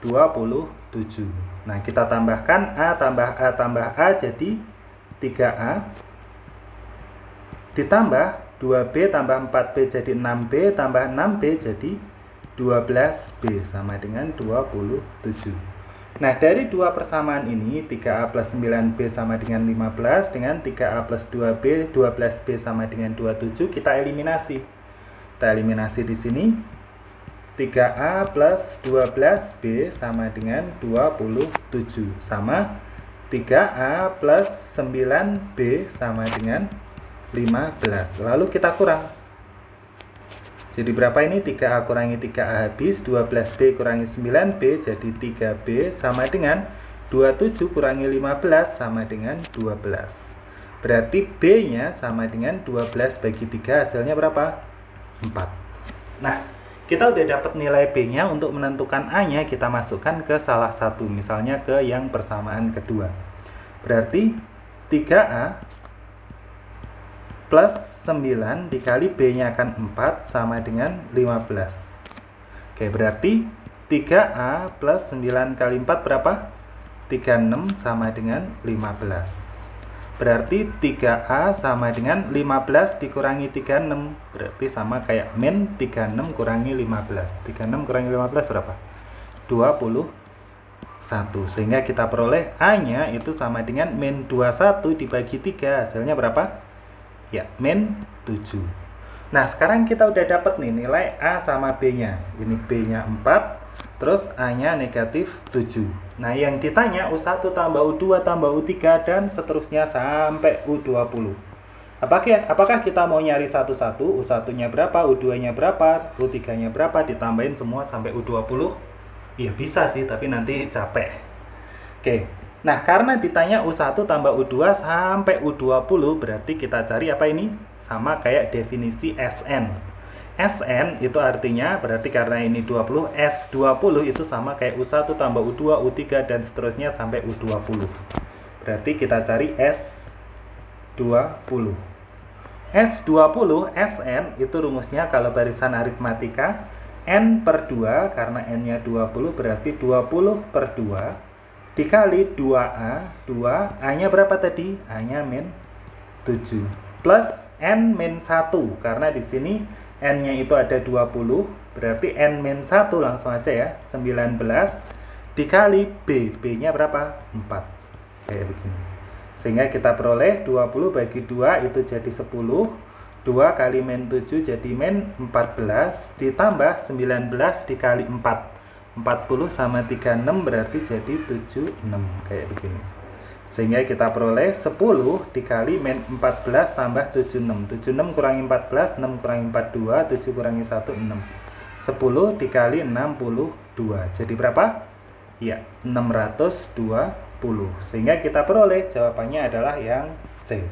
27. Nah, kita tambahkan A tambah A tambah A jadi 3A. Ditambah 2B tambah 4B jadi 6B. Tambah 6B jadi 12B sama dengan 27. Nah, dari dua persamaan ini, 3A plus 9B sama dengan 15, dengan 3A plus 2B, 12B sama dengan 27, kita eliminasi. Kita eliminasi di sini. 3A plus 12B sama dengan 27 sama 3A plus 9B sama dengan 15. Lalu kita kurang. Jadi berapa ini? 3A kurangi 3A habis, 12B kurangi 9B jadi 3B sama dengan 27 kurangi 15 sama dengan 12. Berarti B-nya sama dengan 12 bagi 3, hasilnya berapa? 4. Nah, kita udah dapat nilai B-nya. Untuk menentukan A-nya kita masukkan ke salah satu, misalnya ke yang persamaan kedua. Berarti 3A plus 9 dikali B-nya akan 4 sama dengan 15. Oke, berarti 3A plus 9 kali 4 berapa? 36 sama dengan 15. Berarti 3A sama dengan 15 dikurangi 36. Berarti sama kayak min 36 kurangi 15. 36 kurangi 15 berapa? 21. Sehingga kita peroleh A-nya itu sama dengan min 21 dibagi 3. Hasilnya berapa? Ya, min 7. Nah, sekarang kita udah dapat nih nilai A sama B-nya. Ini B-nya 4. Terus A-nya negatif 7. Nah, yang ditanya U1 tambah U2 tambah U3 dan seterusnya sampai U20. Apakah kita mau nyari satu-satu? U1-nya berapa, U2-nya berapa, U3-nya berapa, ditambahin semua sampai U20? Ya bisa sih, tapi nanti capek. Oke. Nah, karena ditanya U1 tambah U2 sampai U20, berarti kita cari apa ini? Sama kayak definisi SN. SN itu artinya berarti karena ini 20, S20 itu sama kayak U1 tambah U2, U3 dan seterusnya sampai U20. Berarti kita cari S20. S20 SN itu rumusnya kalau barisan aritmatika N per 2, karena N-nya 20 berarti 20 per 2 dikali 2A, 2A-nya berapa tadi? A-nya min 7 plus N min 1, karena di sini N-nya itu ada 20, berarti N min 1 langsung aja ya, 19 dikali B. B-nya berapa? 4. Kayak begini. Sehingga kita peroleh 20 bagi 2 itu jadi 10. 2 kali min 7 jadi min 14 ditambah 19 dikali 4. 40 sama 36 berarti jadi 76. Kayak begini. Sehingga kita peroleh 10 dikali min 14 tambah 76. 76 kurangi 14, 6 kurangi 42, 7 kurangi 1, 6. 10 dikali 62. Jadi berapa? Ya, 620. Sehingga kita peroleh jawabannya adalah yang C.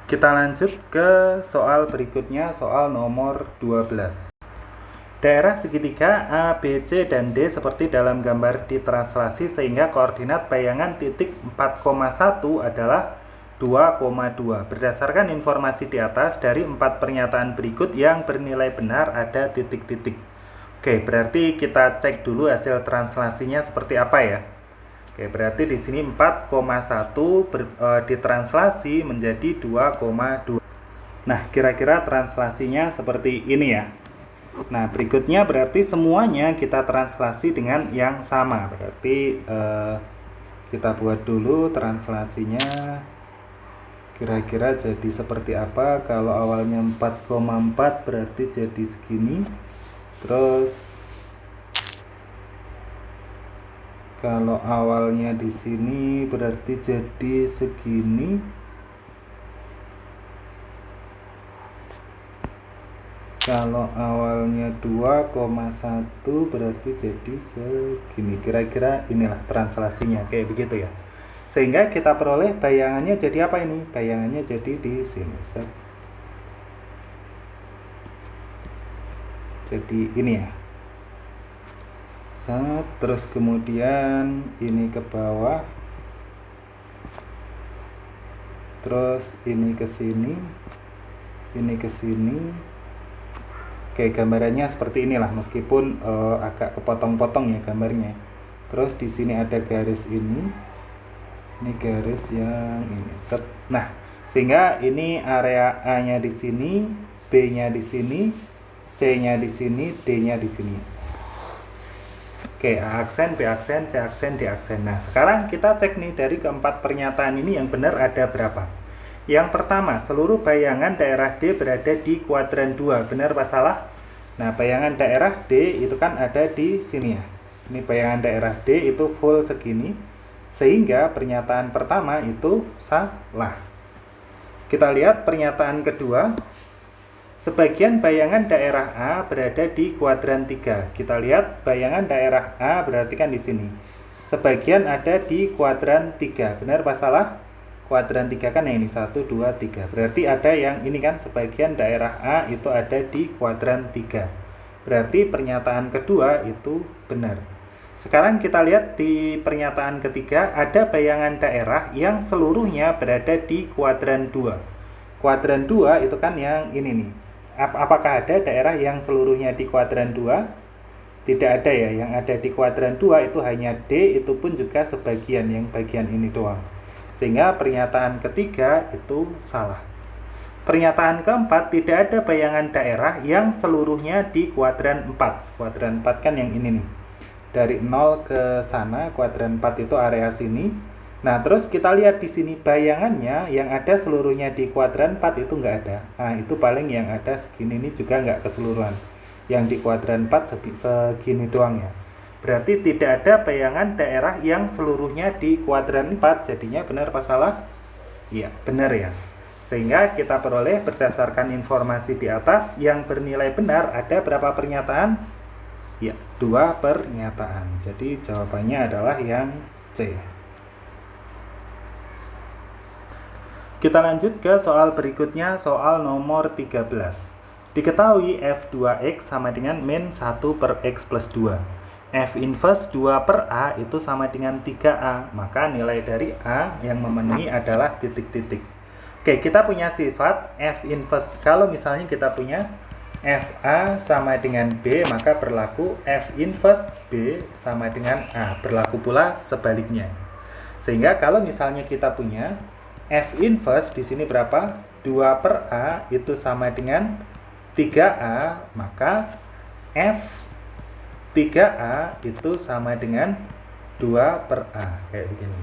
Kita lanjut ke soal berikutnya, soal nomor 12. Daerah segitiga A, B, C, dan D seperti dalam gambar ditranslasi sehingga koordinat bayangan titik 4,1 adalah 2,2. Berdasarkan informasi di atas, dari 4 pernyataan berikut yang bernilai benar ada titik-titik. Oke, berarti kita cek dulu hasil translasinya seperti apa ya. Oke, berarti di sini 4,1 ditranslasi menjadi 2,2. Nah, kira-kira translasinya seperti ini ya. Nah, berikutnya berarti semuanya kita translasi dengan yang sama. Berarti kita buat dulu translasinya. Kira-kira jadi seperti apa? Kalau awalnya 4,4 berarti jadi segini. Terus kalau awalnya di sini berarti jadi segini. Kalau awalnya 2,1 berarti jadi segini. Kira-kira inilah translasinya, kayak begitu ya. Sehingga kita peroleh bayangannya jadi apa ini? Bayangannya jadi di sini. Jadi ini ya. Terus kemudian ini ke bawah. Terus ini ke sini. Ini ke sini. Oke, gambarannya seperti inilah, meskipun agak kepotong-potong ya gambarnya. Terus di sini ada garis ini garis yang ini. Nah, sehingga ini area A-nya di sini, B-nya di sini, C-nya di sini, D-nya di sini. Oke, A aksen, B aksen, C aksen, D aksen. Nah, sekarang kita cek nih dari keempat pernyataan ini yang benar ada berapa. Yang pertama, seluruh bayangan daerah D berada di kuadran 2. Benar apa salah? Nah, bayangan daerah D itu kan ada di sini ya. Ini bayangan daerah D itu full segini. Sehingga pernyataan pertama itu salah. Kita lihat pernyataan kedua. Sebagian bayangan daerah A berada di kuadran 3. Kita lihat bayangan daerah A berarti kan di sini. Sebagian ada di kuadran 3. Benar apa salah? Kuadran 3 kan yang ini 1, 2, 3. Berarti ada yang ini kan sebagian daerah A itu ada di kuadran 3. Berarti pernyataan kedua itu benar. Sekarang kita lihat di pernyataan ketiga, ada bayangan daerah yang seluruhnya berada di kuadran 2. Kuadran 2 itu kan yang ini nih. Apakah ada daerah yang seluruhnya di kuadran 2? Tidak ada ya, yang ada di kuadran 2 itu hanya D, itu pun juga sebagian, yang bagian ini doang. Sehingga pernyataan ketiga itu salah. Pernyataan keempat, tidak ada bayangan daerah yang seluruhnya di kuadran 4. Kuadran 4 kan yang ini nih. Dari 0 ke sana, kuadran 4 itu area sini. Nah, terus kita lihat di sini bayangannya yang ada seluruhnya di kuadran 4 itu nggak ada. Nah, itu paling yang ada segini ini juga nggak keseluruhan. Yang di kuadran 4 segini doang ya. Berarti tidak ada bayangan daerah yang seluruhnya di kuadran 4. Jadinya benar apa salah? Iya, benar ya. Sehingga kita peroleh berdasarkan informasi di atas yang bernilai benar ada berapa pernyataan? Ya, 2 pernyataan. Jadi jawabannya adalah yang C. Kita lanjut ke soal berikutnya, soal nomor 13. Diketahui F2X sama dengan min 1 per X plus 2. F inverse 2 per A itu sama dengan 3A. Maka nilai dari A yang memenuhi adalah titik-titik. Oke, kita punya sifat F inverse. Kalau misalnya kita punya FA sama dengan B, maka berlaku F inverse B sama dengan A. Berlaku pula sebaliknya. Sehingga kalau misalnya kita punya F inverse di sini berapa? 2 per A itu sama dengan 3A, maka F 3A itu sama dengan 2 per A. Kayak begini.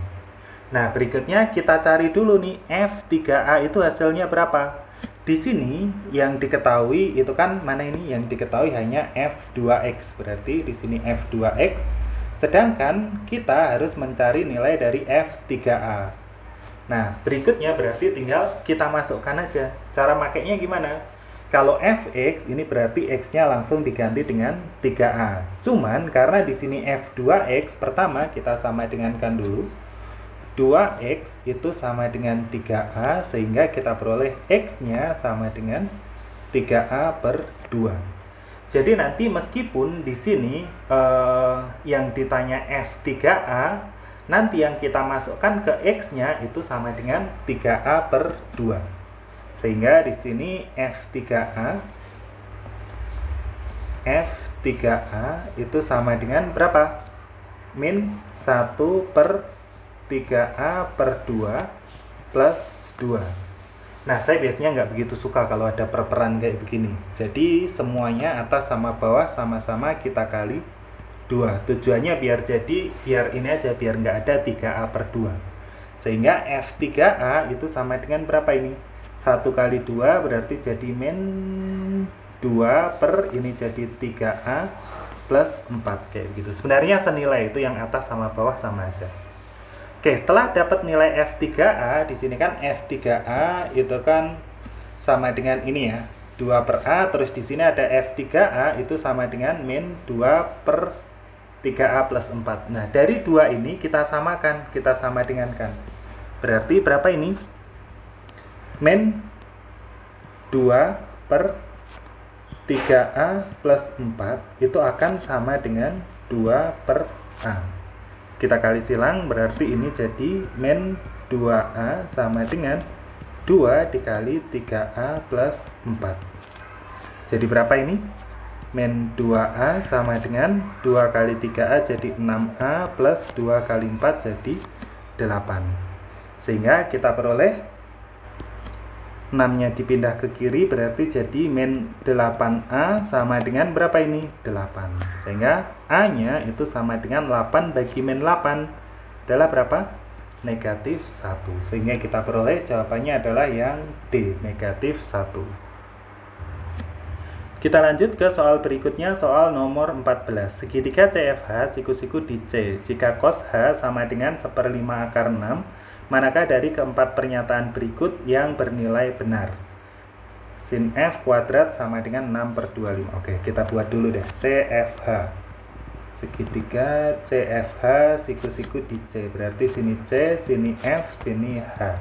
Nah, berikutnya kita cari dulu nih F 3A itu hasilnya berapa? Di sini yang diketahui itu kan mana ini? Yang diketahui hanya F2X. Berarti di sini F2X. Sedangkan kita harus mencari nilai dari F3A. Nah, berikutnya berarti tinggal kita masukkan aja. Cara makainya gimana? Kalau Fx ini berarti X-nya langsung diganti dengan 3A. Cuman karena di sini F2X pertama kita sama dengankan dulu. 2X itu sama dengan 3A, sehingga kita peroleh X-nya sama dengan 3A per 2. Jadi nanti meskipun di sini yang ditanya F3A, nanti yang kita masukkan ke X-nya itu sama dengan 3A per 2. Sehingga di sini F3A itu sama dengan berapa? Min 1 per 3A per 2 plus 2. Nah, saya biasanya nggak begitu suka kalau ada perperan kayak begini. Jadi, semuanya atas sama bawah sama-sama kita kali 2. Tujuannya biar ini aja, biar nggak ada 3A per 2. Sehingga F3A itu sama dengan berapa ini? 1 kali 2 berarti jadi min 2 per ini jadi 3A plus 4 kayak gitu. Sebenarnya senilai itu, yang atas sama bawah sama aja. Oke, setelah dapat nilai F3A, di sini kan F3A itu kan sama dengan ini ya, 2 per A, terus di sini ada F3A itu sama dengan min 2 per 3A plus 4. Nah, dari 2 ini kita samakan, kita sama dengankan. Berarti berapa ini? Min 2 per 3A plus 4 itu akan sama dengan 2 per A. Kita kali silang, berarti ini jadi min 2A sama dengan 2 dikali 3A plus 4. Jadi berapa ini? Min 2A sama dengan 2 kali 3A jadi 6A plus 2 kali 4 jadi 8. Sehingga kita peroleh 6-nya dipindah ke kiri berarti jadi min 8A sama dengan berapa ini? 8. Sehingga A-nya itu sama dengan 8 bagi min 8 adalah berapa? Negatif 1. Sehingga kita peroleh jawabannya adalah yang D, negatif 1. Kita lanjut ke soal berikutnya, soal nomor 14. Segitiga CFH siku-siku di C. Jika cos H sama dengan 1/5 akar 6, manakah dari keempat pernyataan berikut yang bernilai benar? Sin F kuadrat sama dengan 6/25. Oke, kita buat dulu deh. CFH. Segitiga CFH siku-siku di C. Berarti sini C, sini F, sini H.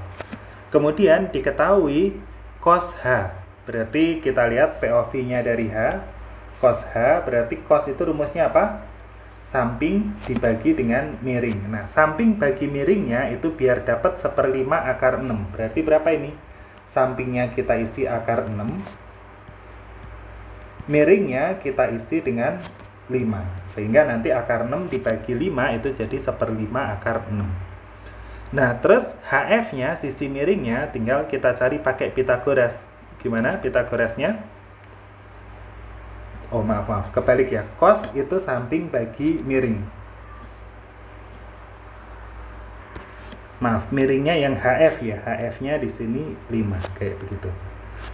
Kemudian diketahui cos H. Berarti kita lihat POV-nya dari H. Cos H berarti cos itu rumusnya apa? Samping dibagi dengan miring. Nah, samping bagi miringnya itu biar dapat 1/5 akar 6. Berarti berapa ini? Sampingnya kita isi akar 6. Miringnya kita isi dengan 5. Sehingga nanti akar 6 dibagi 5 itu jadi 1/5 akar 6. Nah, terus HF-nya, sisi miringnya, tinggal kita cari pakai Pitagoras. Gimana Pitagorasnya? Oh, maaf, kebalik ya. Cos itu samping bagi miring. Maaf, miringnya yang HF ya. HF-nya di sini 5, kayak begitu.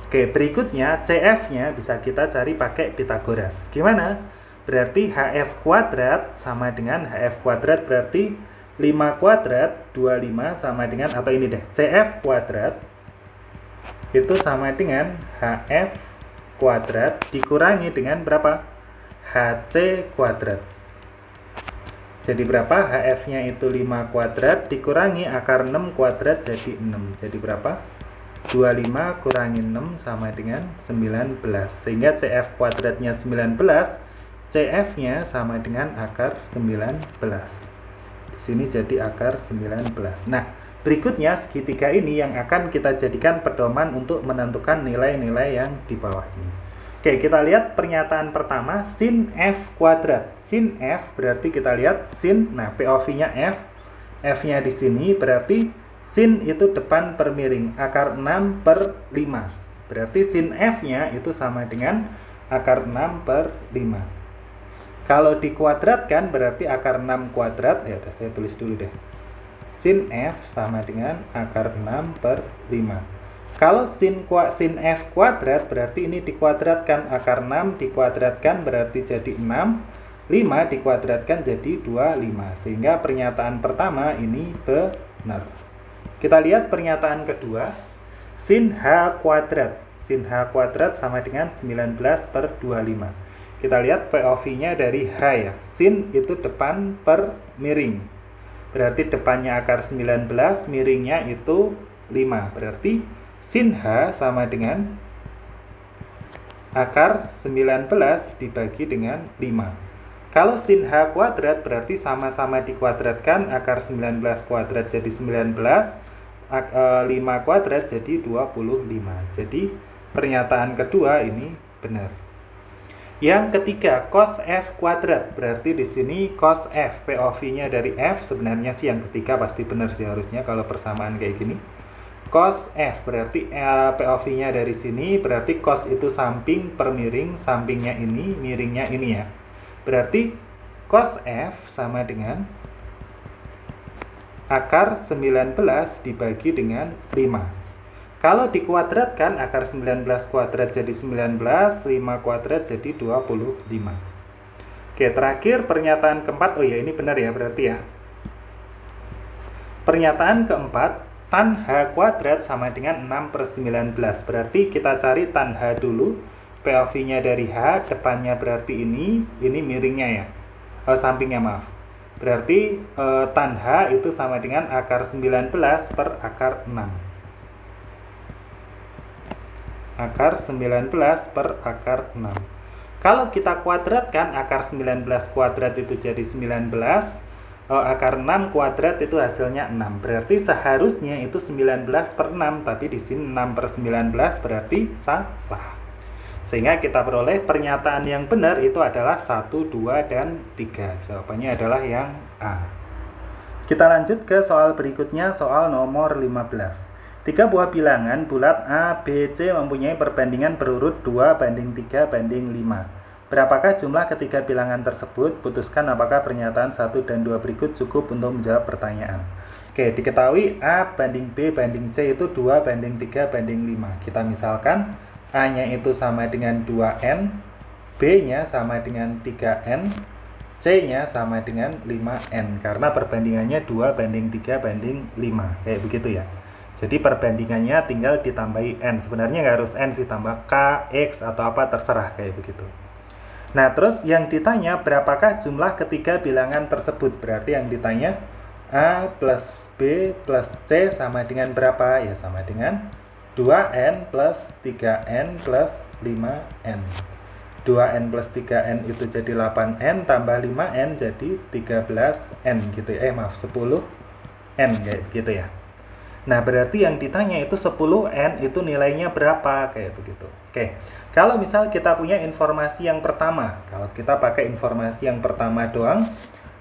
Oke, berikutnya CF-nya bisa kita cari pakai Pitagoras. Gimana? Berarti HF kuadrat sama dengan HF kuadrat berarti 5 kuadrat 25 sama dengan, atau ini deh, CF kuadrat itu sama dengan HF kuadrat dikurangi dengan berapa? HC kuadrat. Jadi berapa? HF-nya itu 5 kuadrat dikurangi akar 6 kuadrat jadi 6. Jadi berapa? 25 kurangi 6 sama dengan 19. Sehingga CF kuadratnya 19, CF-nya sama dengan akar 19. Di sini jadi akar 19. Nah, berikutnya segitiga ini yang akan kita jadikan pedoman untuk menentukan nilai-nilai yang di bawah ini. Oke, kita lihat pernyataan pertama, sin F kuadrat. Sin F berarti kita lihat sin, nah POV-nya F. F-nya di sini berarti sin itu depan per miring, akar 6/5. Berarti sin F-nya itu sama dengan akar 6/5. Kalau dikuadratkan berarti akar 6 kuadrat, ya udah saya tulis dulu deh. Sin F sama dengan akar 6/5. Kalau sin F kuadrat berarti ini dikuadratkan, akar 6 dikuadratkan berarti jadi 6, 5 dikuadratkan jadi 25. Sehingga pernyataan pertama ini benar. Kita lihat pernyataan kedua, sin H kuadrat. Sin H kuadrat sama dengan 19/25. Kita lihat POV-nya dari H ya. Sin itu depan per miring. Berarti depannya akar 19, miringnya itu 5. Berarti sin H sama dengan akar 19 dibagi dengan 5. Kalau sin H kuadrat berarti sama-sama dikuadratkan, akar 19 kuadrat jadi 19, 5 kuadrat jadi 25. Jadi pernyataan kedua ini benar. Yang ketiga, cos F kuadrat. Berarti di sini cos F, POV-nya dari F, sebenarnya sih yang ketiga pasti benar sih harusnya kalau persamaan kayak gini. Cos F berarti POV-nya dari sini, berarti cos itu samping per miring, sampingnya ini, miringnya ini ya. Berarti cos F sama dengan akar 19 dibagi dengan 5. Kalau dikuadratkan, akar 19 kuadrat jadi 19, 5 kuadrat jadi 25. Oke, terakhir pernyataan keempat. Oh ya, ini benar ya berarti ya. Pernyataan keempat, tan H kuadrat sama dengan 6/19. Berarti kita cari tan H dulu. POV-nya dari H, depannya berarti ini miringnya ya. Sampingnya maaf. Berarti tan H itu sama dengan akar 19 per akar 6. Akar 19 per akar 6. Kalau kita kuadratkan, akar 19 kuadrat itu jadi 19, akar 6 kuadrat itu hasilnya 6. Berarti seharusnya itu 19 per 6, tapi di sini 6 per 19 berarti salah. Sehingga kita peroleh pernyataan yang benar itu adalah 1, 2, dan 3. Jawabannya adalah yang A. Kita lanjut ke soal berikutnya, soal nomor 15. 3 buah bilangan bulat A, B, C mempunyai perbandingan berurut 2:3:5. Berapakah jumlah ketiga bilangan tersebut? Putuskan apakah pernyataan 1 dan 2 berikut cukup untuk menjawab pertanyaan. Oke, diketahui A banding B banding C itu 2:3:5. Kita misalkan A-nya itu sama dengan 2N, B-nya sama dengan 3N, C-nya sama dengan 5N. Karena perbandingannya 2:3:5. Kayak begitu ya. Jadi perbandingannya tinggal ditambahi N. Sebenarnya nggak harus N sih, tambah K, X, atau apa terserah kayak begitu. Nah, terus yang ditanya berapakah jumlah ketiga bilangan tersebut? Berarti yang ditanya A plus B plus C sama dengan berapa? Ya sama dengan 2N plus 3N plus 5N. 2N plus 3N itu jadi 8N, tambah 5N jadi 13N gitu ya. Maaf, 10N kayak gitu ya. Nah, berarti yang ditanya itu 10N itu nilainya berapa? Kayak begitu. Oke, kalau misal kita punya informasi yang pertama, kalau kita pakai informasi yang pertama doang,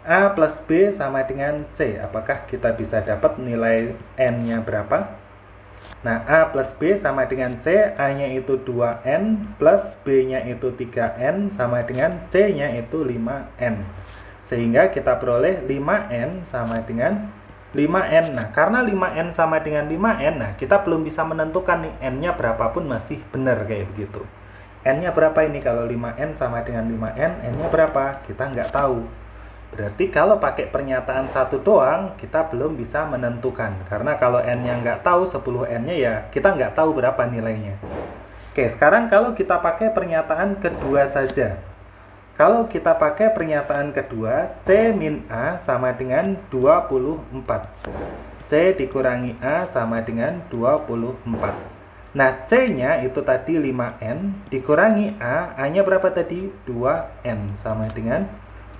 A plus B sama dengan C, apakah kita bisa dapat nilai N-nya berapa? Nah, A plus B sama dengan C, A-nya itu 2N, plus B-nya itu 3N, sama dengan C-nya itu 5N. Sehingga kita peroleh 5N sama dengan 5N. Nah, karena 5N sama dengan 5N, nah kita belum bisa menentukan nih N-nya berapapun masih benar kayak begitu. N-nya berapa ini? Kalau 5N sama dengan 5N, N-nya berapa? Kita nggak tahu. Berarti kalau pakai pernyataan 1 doang, kita belum bisa menentukan. Karena kalau N-nya nggak tahu, 10N-nya ya kita nggak tahu berapa nilainya. Oke, sekarang kalau kita pakai pernyataan kedua saja. Kalau kita pakai pernyataan kedua, C min A sama dengan 24. C dikurangi A sama dengan 24. Nah, C-nya itu tadi 5N, dikurangi A, A-nya berapa tadi? 2N sama dengan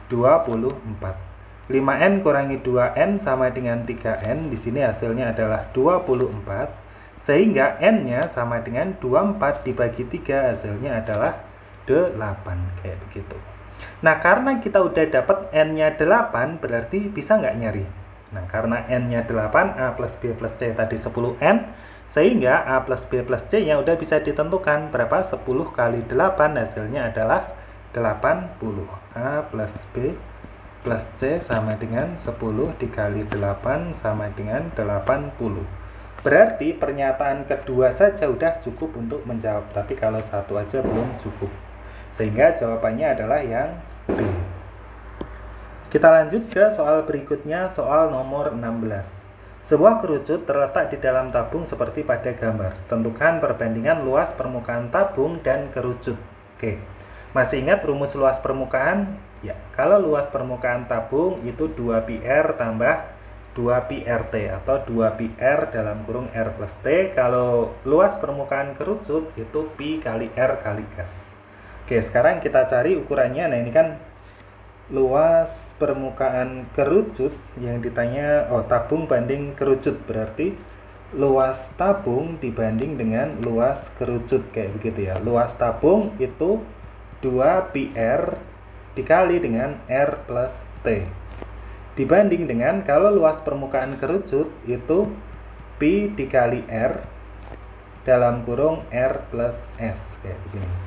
24. 5N kurangi 2N sama dengan 3N, di sini hasilnya adalah 24. Sehingga N-nya sama dengan 24 dibagi 3, hasilnya adalah 8, kayak begitu. Nah, karena kita udah dapat N-nya 8, berarti bisa nggak nyari? Nah, karena N-nya 8, A plus B plus C tadi 10N, sehingga A plus B plus C-nya udah bisa ditentukan. Berapa? 10 kali 8, hasilnya adalah 80. A plus B plus C sama dengan 10 dikali 8 sama dengan 80. Berarti pernyataan kedua saja udah cukup untuk menjawab, tapi kalau satu aja belum cukup. Sehingga jawabannya adalah yang B. Kita lanjut ke soal berikutnya, soal nomor 16. Sebuah kerucut terletak di dalam tabung seperti pada gambar. Tentukan perbandingan luas permukaan tabung dan kerucut. Oke, masih ingat rumus luas permukaan? Ya, kalau luas permukaan tabung itu 2πr tambah 2πrt atau 2πr dalam kurung r plus t. Kalau luas permukaan kerucut itu pi kali r kali s. Oke, sekarang kita cari ukurannya. Nah, ini kan luas permukaan kerucut yang ditanya, tabung banding kerucut, berarti luas tabung dibanding dengan luas kerucut kayak begitu ya. Luas tabung itu 2πr dikali dengan r plus t. Dibanding dengan kalau luas permukaan kerucut itu pi dikali r dalam kurung r plus s kayak begini.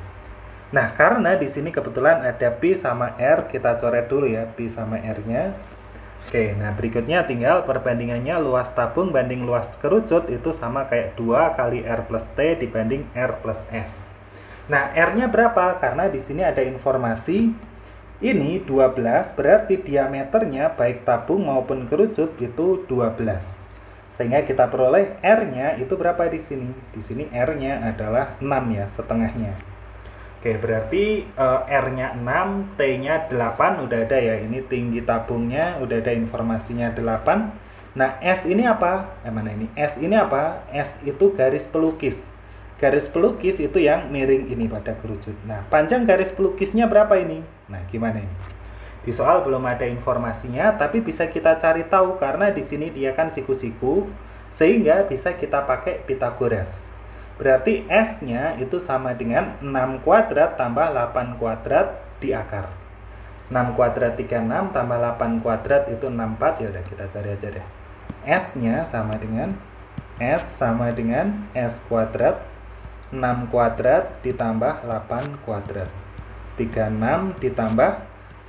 Nah, karena di sini kebetulan ada pi sama r, kita coret dulu ya pi sama r-nya. Oke, nah berikutnya tinggal perbandingannya luas tabung banding luas kerucut itu sama kayak 2 kali R plus T dibanding R plus S. Nah, R-nya berapa? Karena di sini ada informasi ini 12, berarti diameternya baik tabung maupun kerucut itu 12. Sehingga kita peroleh R-nya itu berapa di sini? Di sini R-nya adalah 6 ya, setengahnya. Oke, berarti R-nya 6, T-nya 8, udah ada ya. Ini tinggi tabungnya, udah ada informasinya 8. Nah, S ini apa? Mana ini? S ini apa? S itu garis pelukis. Garis pelukis itu yang miring ini pada kerucut. Nah, panjang garis pelukisnya berapa ini? Nah, gimana ini? Di soal belum ada informasinya, tapi bisa kita cari tahu karena di sini dia kan siku-siku, sehingga bisa kita pakai Pythagoras. Berarti S-nya itu sama dengan 6 kuadrat tambah 8 kuadrat di akar. 6 kuadrat 36 tambah 8 kuadrat itu 64. Ya udah kita cari aja deh. S-nya sama dengan S kuadrat 6 kuadrat ditambah 8 kuadrat. 36 ditambah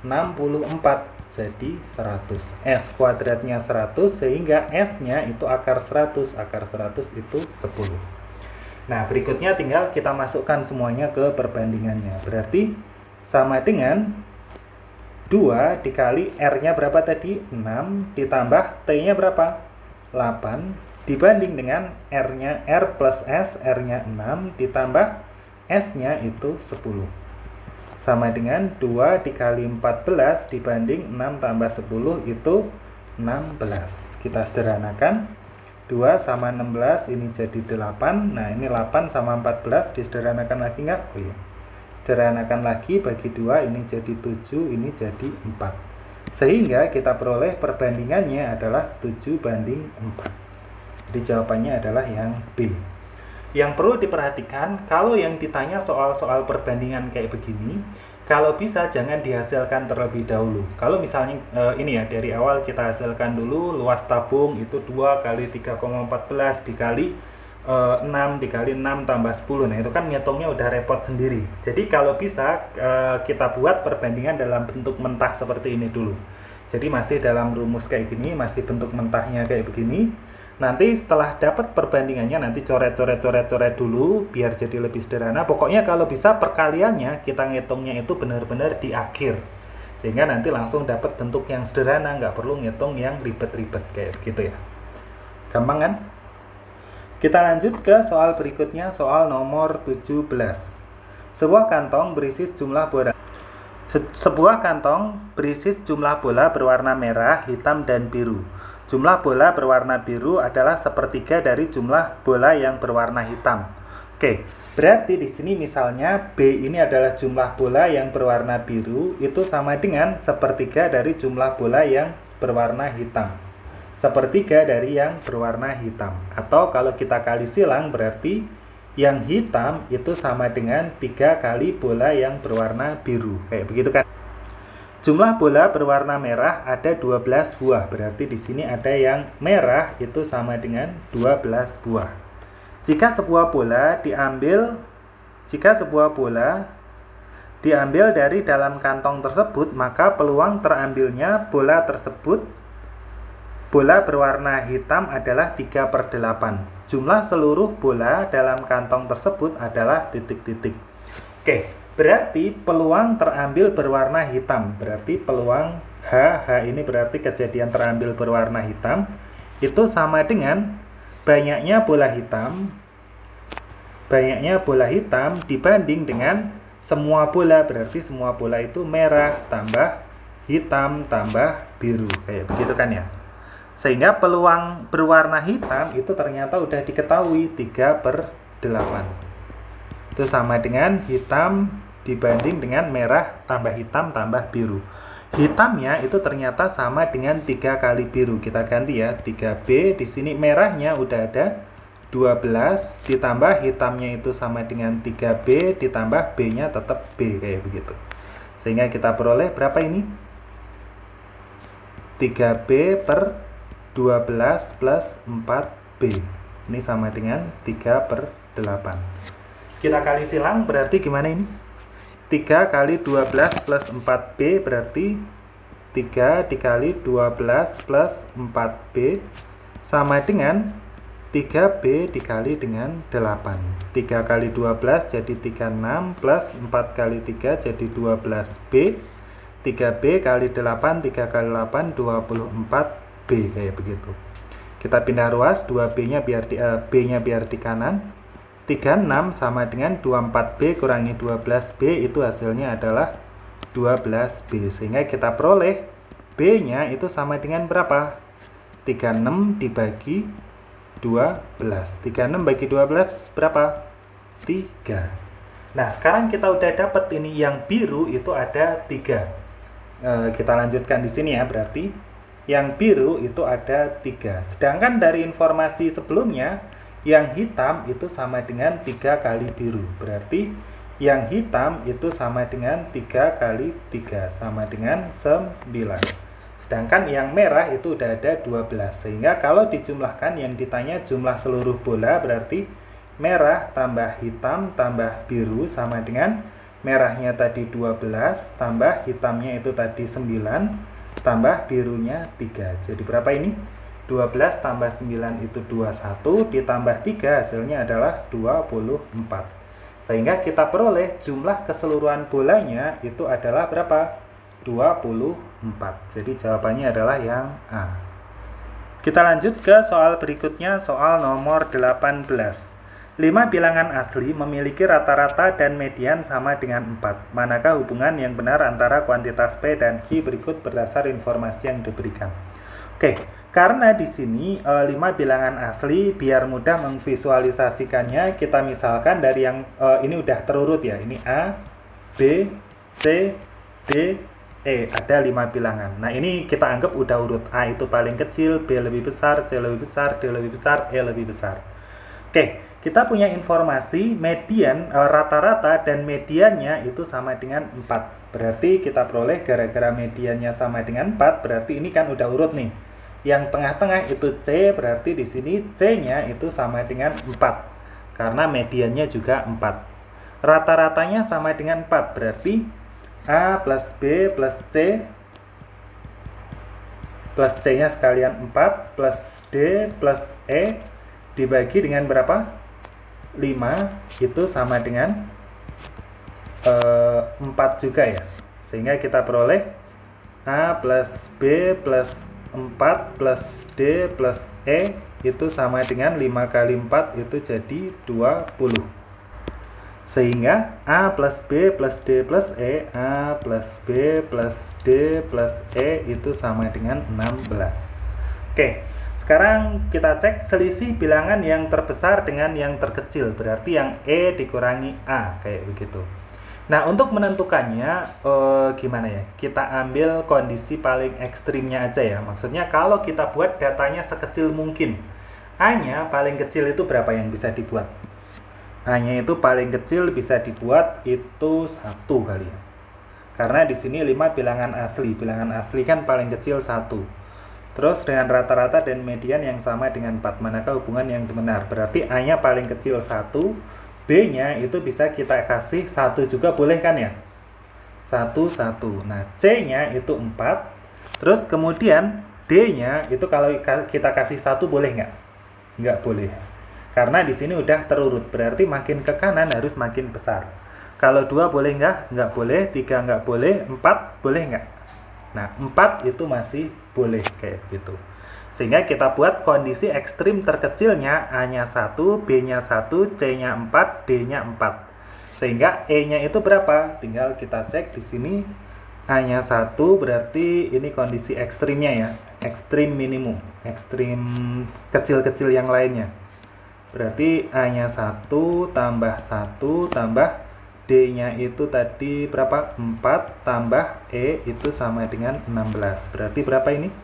64 jadi 100. S kuadratnya 100 sehingga S-nya itu akar 100. Akar 100 itu 10. Nah, berikutnya tinggal kita masukkan semuanya ke perbandingannya. Berarti sama dengan 2 dikali R-nya berapa tadi? 6 ditambah T-nya berapa? 8 dibanding dengan R-nya R plus S, R-nya 6 ditambah S-nya itu 10. Sama dengan 2 dikali 14 dibanding 6 tambah 10 itu 16. Kita sederhanakan. 2 sama 16 ini jadi 8. Nah, ini 8 sama 14 disederhanakan lagi nggak? Oh iya. Sederhanakan lagi bagi 2 ini jadi 7, ini jadi 4. Sehingga kita peroleh perbandingannya adalah 7 banding 4. Jadi jawabannya adalah yang B. Yang perlu diperhatikan, kalau yang ditanya soal-soal perbandingan kayak begini, kalau bisa jangan dihasilkan terlebih dahulu. Kalau misalnya ini ya, dari awal kita hasilkan dulu luas tabung itu 2 kali 3,14 dikali 6 dikali 6 tambah 10. Nah, itu kan ngitungnya udah repot sendiri. Jadi kalau bisa kita buat perbandingan dalam bentuk mentah seperti ini dulu. Jadi masih dalam rumus kayak gini, masih bentuk mentahnya kayak begini. Nanti setelah dapat perbandingannya nanti coret dulu biar jadi lebih sederhana. Pokoknya kalau bisa perkaliannya kita ngitungnya itu benar-benar di akhir. Sehingga nanti langsung dapat bentuk yang sederhana, nggak perlu ngitung yang ribet-ribet kayak gitu ya. Gampang kan? Kita lanjut ke soal berikutnya, soal nomor 17. Sebuah kantong berisi sejumlah bola berwarna merah, hitam, dan biru. Jumlah bola berwarna biru adalah sepertiga dari jumlah bola yang berwarna hitam. Oke, berarti di sini misalnya B ini adalah jumlah bola yang berwarna biru, itu sama dengan sepertiga dari jumlah bola yang berwarna hitam. Sepertiga dari yang berwarna hitam. Atau kalau kita kali silang berarti yang hitam itu sama dengan 3 kali bola yang berwarna biru. Kayak begitu kan? Jumlah bola berwarna merah ada 12 buah. Berarti di sini ada yang merah itu sama dengan 12 buah. Jika sebuah bola diambil dari dalam kantong tersebut, maka peluang terambilnya bola berwarna hitam adalah 3/8. Jumlah seluruh bola dalam kantong tersebut adalah titik-titik. Oke. Berarti peluang terambil berwarna hitam. Berarti peluang H ini berarti kejadian terambil berwarna hitam. Itu sama dengan banyaknya bola hitam dibanding dengan semua bola. Berarti semua bola itu merah tambah hitam tambah biru. Kayak begitu kan ya. Sehingga peluang berwarna hitam itu ternyata udah diketahui 3/8. Itu sama dengan hitam dibanding dengan merah tambah hitam tambah biru. Hitamnya itu ternyata sama dengan 3 kali biru. Kita ganti ya, 3B. Di sini merahnya udah ada 12 ditambah hitamnya itu sama dengan 3B ditambah B-nya tetap B kayak begitu. Sehingga kita peroleh berapa ini? 3B per 12 plus 4B. Ini sama dengan 3/8. Kita kali silang berarti gimana ini? 3 kali 12 plus 4B berarti 3 dikali 12 plus 4B sama dengan 3B dikali dengan 8. 3 kali 12 jadi 36 plus 4 kali 3 jadi 12B. 3B kali 8, 3 kali 8, 24B, kayak begitu. Kita pindah ruas, 2B-nya B-nya biar di kanan. 36 sama dengan 24B kurangi 12B, itu hasilnya adalah 12B. Sehingga kita peroleh B-nya itu sama dengan berapa? 36 dibagi 12. 36 bagi 12 berapa? 3. Nah, sekarang kita udah dapat ini yang biru itu ada 3. Kita lanjutkan di sini ya, berarti yang biru itu ada 3. Sedangkan dari informasi sebelumnya, yang hitam itu sama dengan 3 kali biru. Berarti yang hitam itu sama dengan 3 kali 3, sama dengan 9. Sedangkan yang merah itu udah ada 12. Sehingga kalau dijumlahkan, yang ditanya jumlah seluruh bola, berarti merah tambah hitam tambah biru sama dengan merahnya tadi 12 tambah hitamnya itu tadi 9 tambah birunya 3. Jadi berapa ini? 12 tambah 9 itu 21 ditambah 3 hasilnya adalah 24. Sehingga kita peroleh jumlah keseluruhan bolanya itu adalah berapa? 24. Jadi jawabannya adalah yang A. Kita lanjut ke soal berikutnya, soal nomor 18. 5 bilangan asli memiliki rata-rata dan median sama dengan 4. Manakah hubungan yang benar antara kuantitas P dan Q berikut berdasar informasi yang diberikan? Oke, karena di sini 5 bilangan asli, biar mudah memvisualisasikannya, kita misalkan dari yang ini udah terurut ya. Ini A, B, C, D, E. Ada 5 bilangan. Nah, ini kita anggap udah urut. A itu paling kecil, B lebih besar, C lebih besar, D lebih besar, E lebih besar. Oke, kita punya informasi median, rata-rata dan mediannya itu sama dengan 4. Berarti kita peroleh gara-gara mediannya sama dengan 4, berarti ini kan udah urut nih. Yang tengah-tengah itu C, berarti di sini C-nya itu sama dengan 4. Karena mediannya juga 4. Rata-ratanya sama dengan 4, berarti A plus B plus C plus C-nya sekalian 4 plus D plus E dibagi dengan berapa? 5 itu sama dengan 4 juga ya. Sehingga kita peroleh A plus B plus 4 plus D plus E itu sama dengan 5 kali 4 itu jadi 20. Sehingga A plus B plus D plus E, A plus B plus D plus E itu sama dengan 16. Oke, sekarang kita cek selisih bilangan yang terbesar dengan yang terkecil. Berarti yang E dikurangi A, kayak begitu. Nah, untuk menentukannya gimana ya? Kita ambil kondisi paling ekstrimnya aja ya. Maksudnya kalau kita buat datanya sekecil mungkin. A-nya paling kecil itu berapa yang bisa dibuat? A-nya itu paling kecil bisa dibuat itu 1 kali ya. Karena di sini 5 bilangan asli. Bilangan asli kan paling kecil 1. Terus dengan rata-rata dan median yang sama dengan 4. Manakah hubungan yang benar? Berarti A-nya paling kecil 1. B-nya itu bisa kita kasih 1 juga boleh kan ya? 1, 1. Nah, C-nya itu 4. Terus kemudian D-nya itu kalau kita kasih 1 boleh nggak? Nggak boleh. Karena di sini udah terurut. Berarti makin ke kanan harus makin besar. Kalau 2 boleh nggak? Nggak boleh. 3 nggak boleh. 4 boleh nggak? Nah, 4 itu masih boleh kayak gitu. Sehingga kita buat kondisi ekstrim terkecilnya A-nya 1, B-nya 1, C-nya 4, D-nya 4. Sehingga E-nya itu berapa? Tinggal kita cek di sini. A-nya 1 berarti ini kondisi ekstrimnya ya. Ekstrim minimum. Ekstrim kecil-kecil yang lainnya. Berarti A-nya 1 tambah 1 tambah D-nya itu tadi berapa? 4 tambah E itu sama dengan 16. Berarti berapa ini?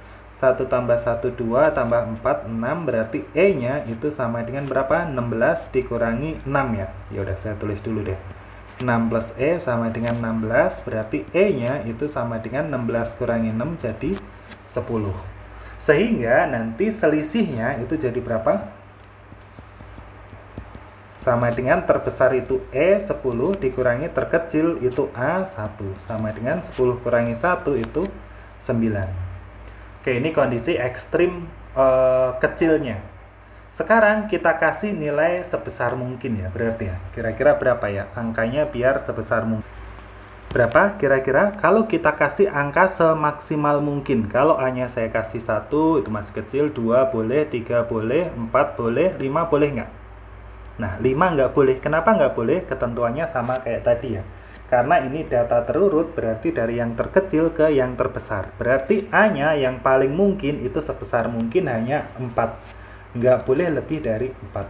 1 tambah 1, 2 tambah 4, 6. Berarti E-nya itu sama dengan berapa? 16 dikurangi 6 ya. Ya udah saya tulis dulu deh. 6 plus E sama dengan 16. Berarti E-nya itu sama dengan 16 kurangi 6 jadi 10. Sehingga nanti selisihnya itu jadi berapa? Sama dengan terbesar itu E 10 dikurangi terkecil itu A 1. Sama dengan 10 kurangi 1 itu 9. Oke, ini kondisi ekstrim kecilnya. Sekarang kita kasih nilai sebesar mungkin ya, berarti ya. Kira-kira berapa ya angkanya biar sebesar mungkin? Berapa kira-kira kalau kita kasih angka semaksimal mungkin? Kalau hanya saya kasih 1 itu masih kecil, 2 boleh, 3 boleh, 4 boleh, 5 boleh nggak? Nah, 5 nggak boleh. Kenapa nggak boleh? Ketentuannya sama kayak tadi ya. Karena ini data terurut, berarti dari yang terkecil ke yang terbesar. Berarti A-nya yang paling mungkin itu sebesar mungkin hanya 4. Nggak boleh lebih dari 4.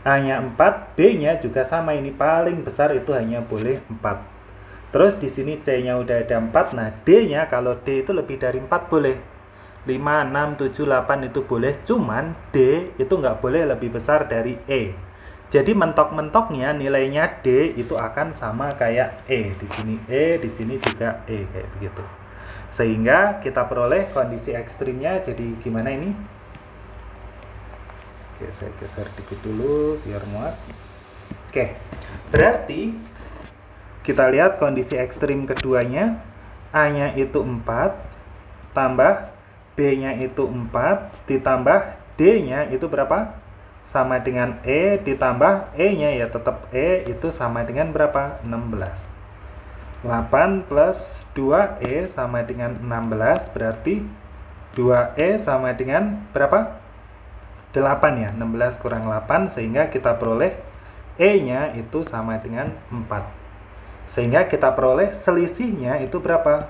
A-nya 4, B-nya juga sama, ini paling besar itu hanya boleh 4. Terus di sini C-nya udah ada 4. Nah, D-nya kalau D itu lebih dari 4 boleh. 5, 6, 7, 8 itu boleh. Cuman D itu nggak boleh lebih besar dari E. Jadi mentok-mentoknya nilainya D itu akan sama kayak E. Di sini E, di sini juga E, kayak begitu. Sehingga kita peroleh kondisi ekstrimnya jadi gimana ini? Oke, saya geser dikit dulu biar muat. Oke, berarti kita lihat kondisi ekstrim keduanya, A-nya itu 4, tambah B-nya itu 4, ditambah D-nya itu berapa? Sama dengan E, ditambah E-nya ya tetap E, itu sama dengan berapa? 16. 8 plus 2E sama dengan 16, berarti 2E sama dengan berapa? 8 ya, 16 kurang 8, sehingga kita peroleh E-nya itu sama dengan 4. Sehingga kita peroleh selisihnya itu berapa?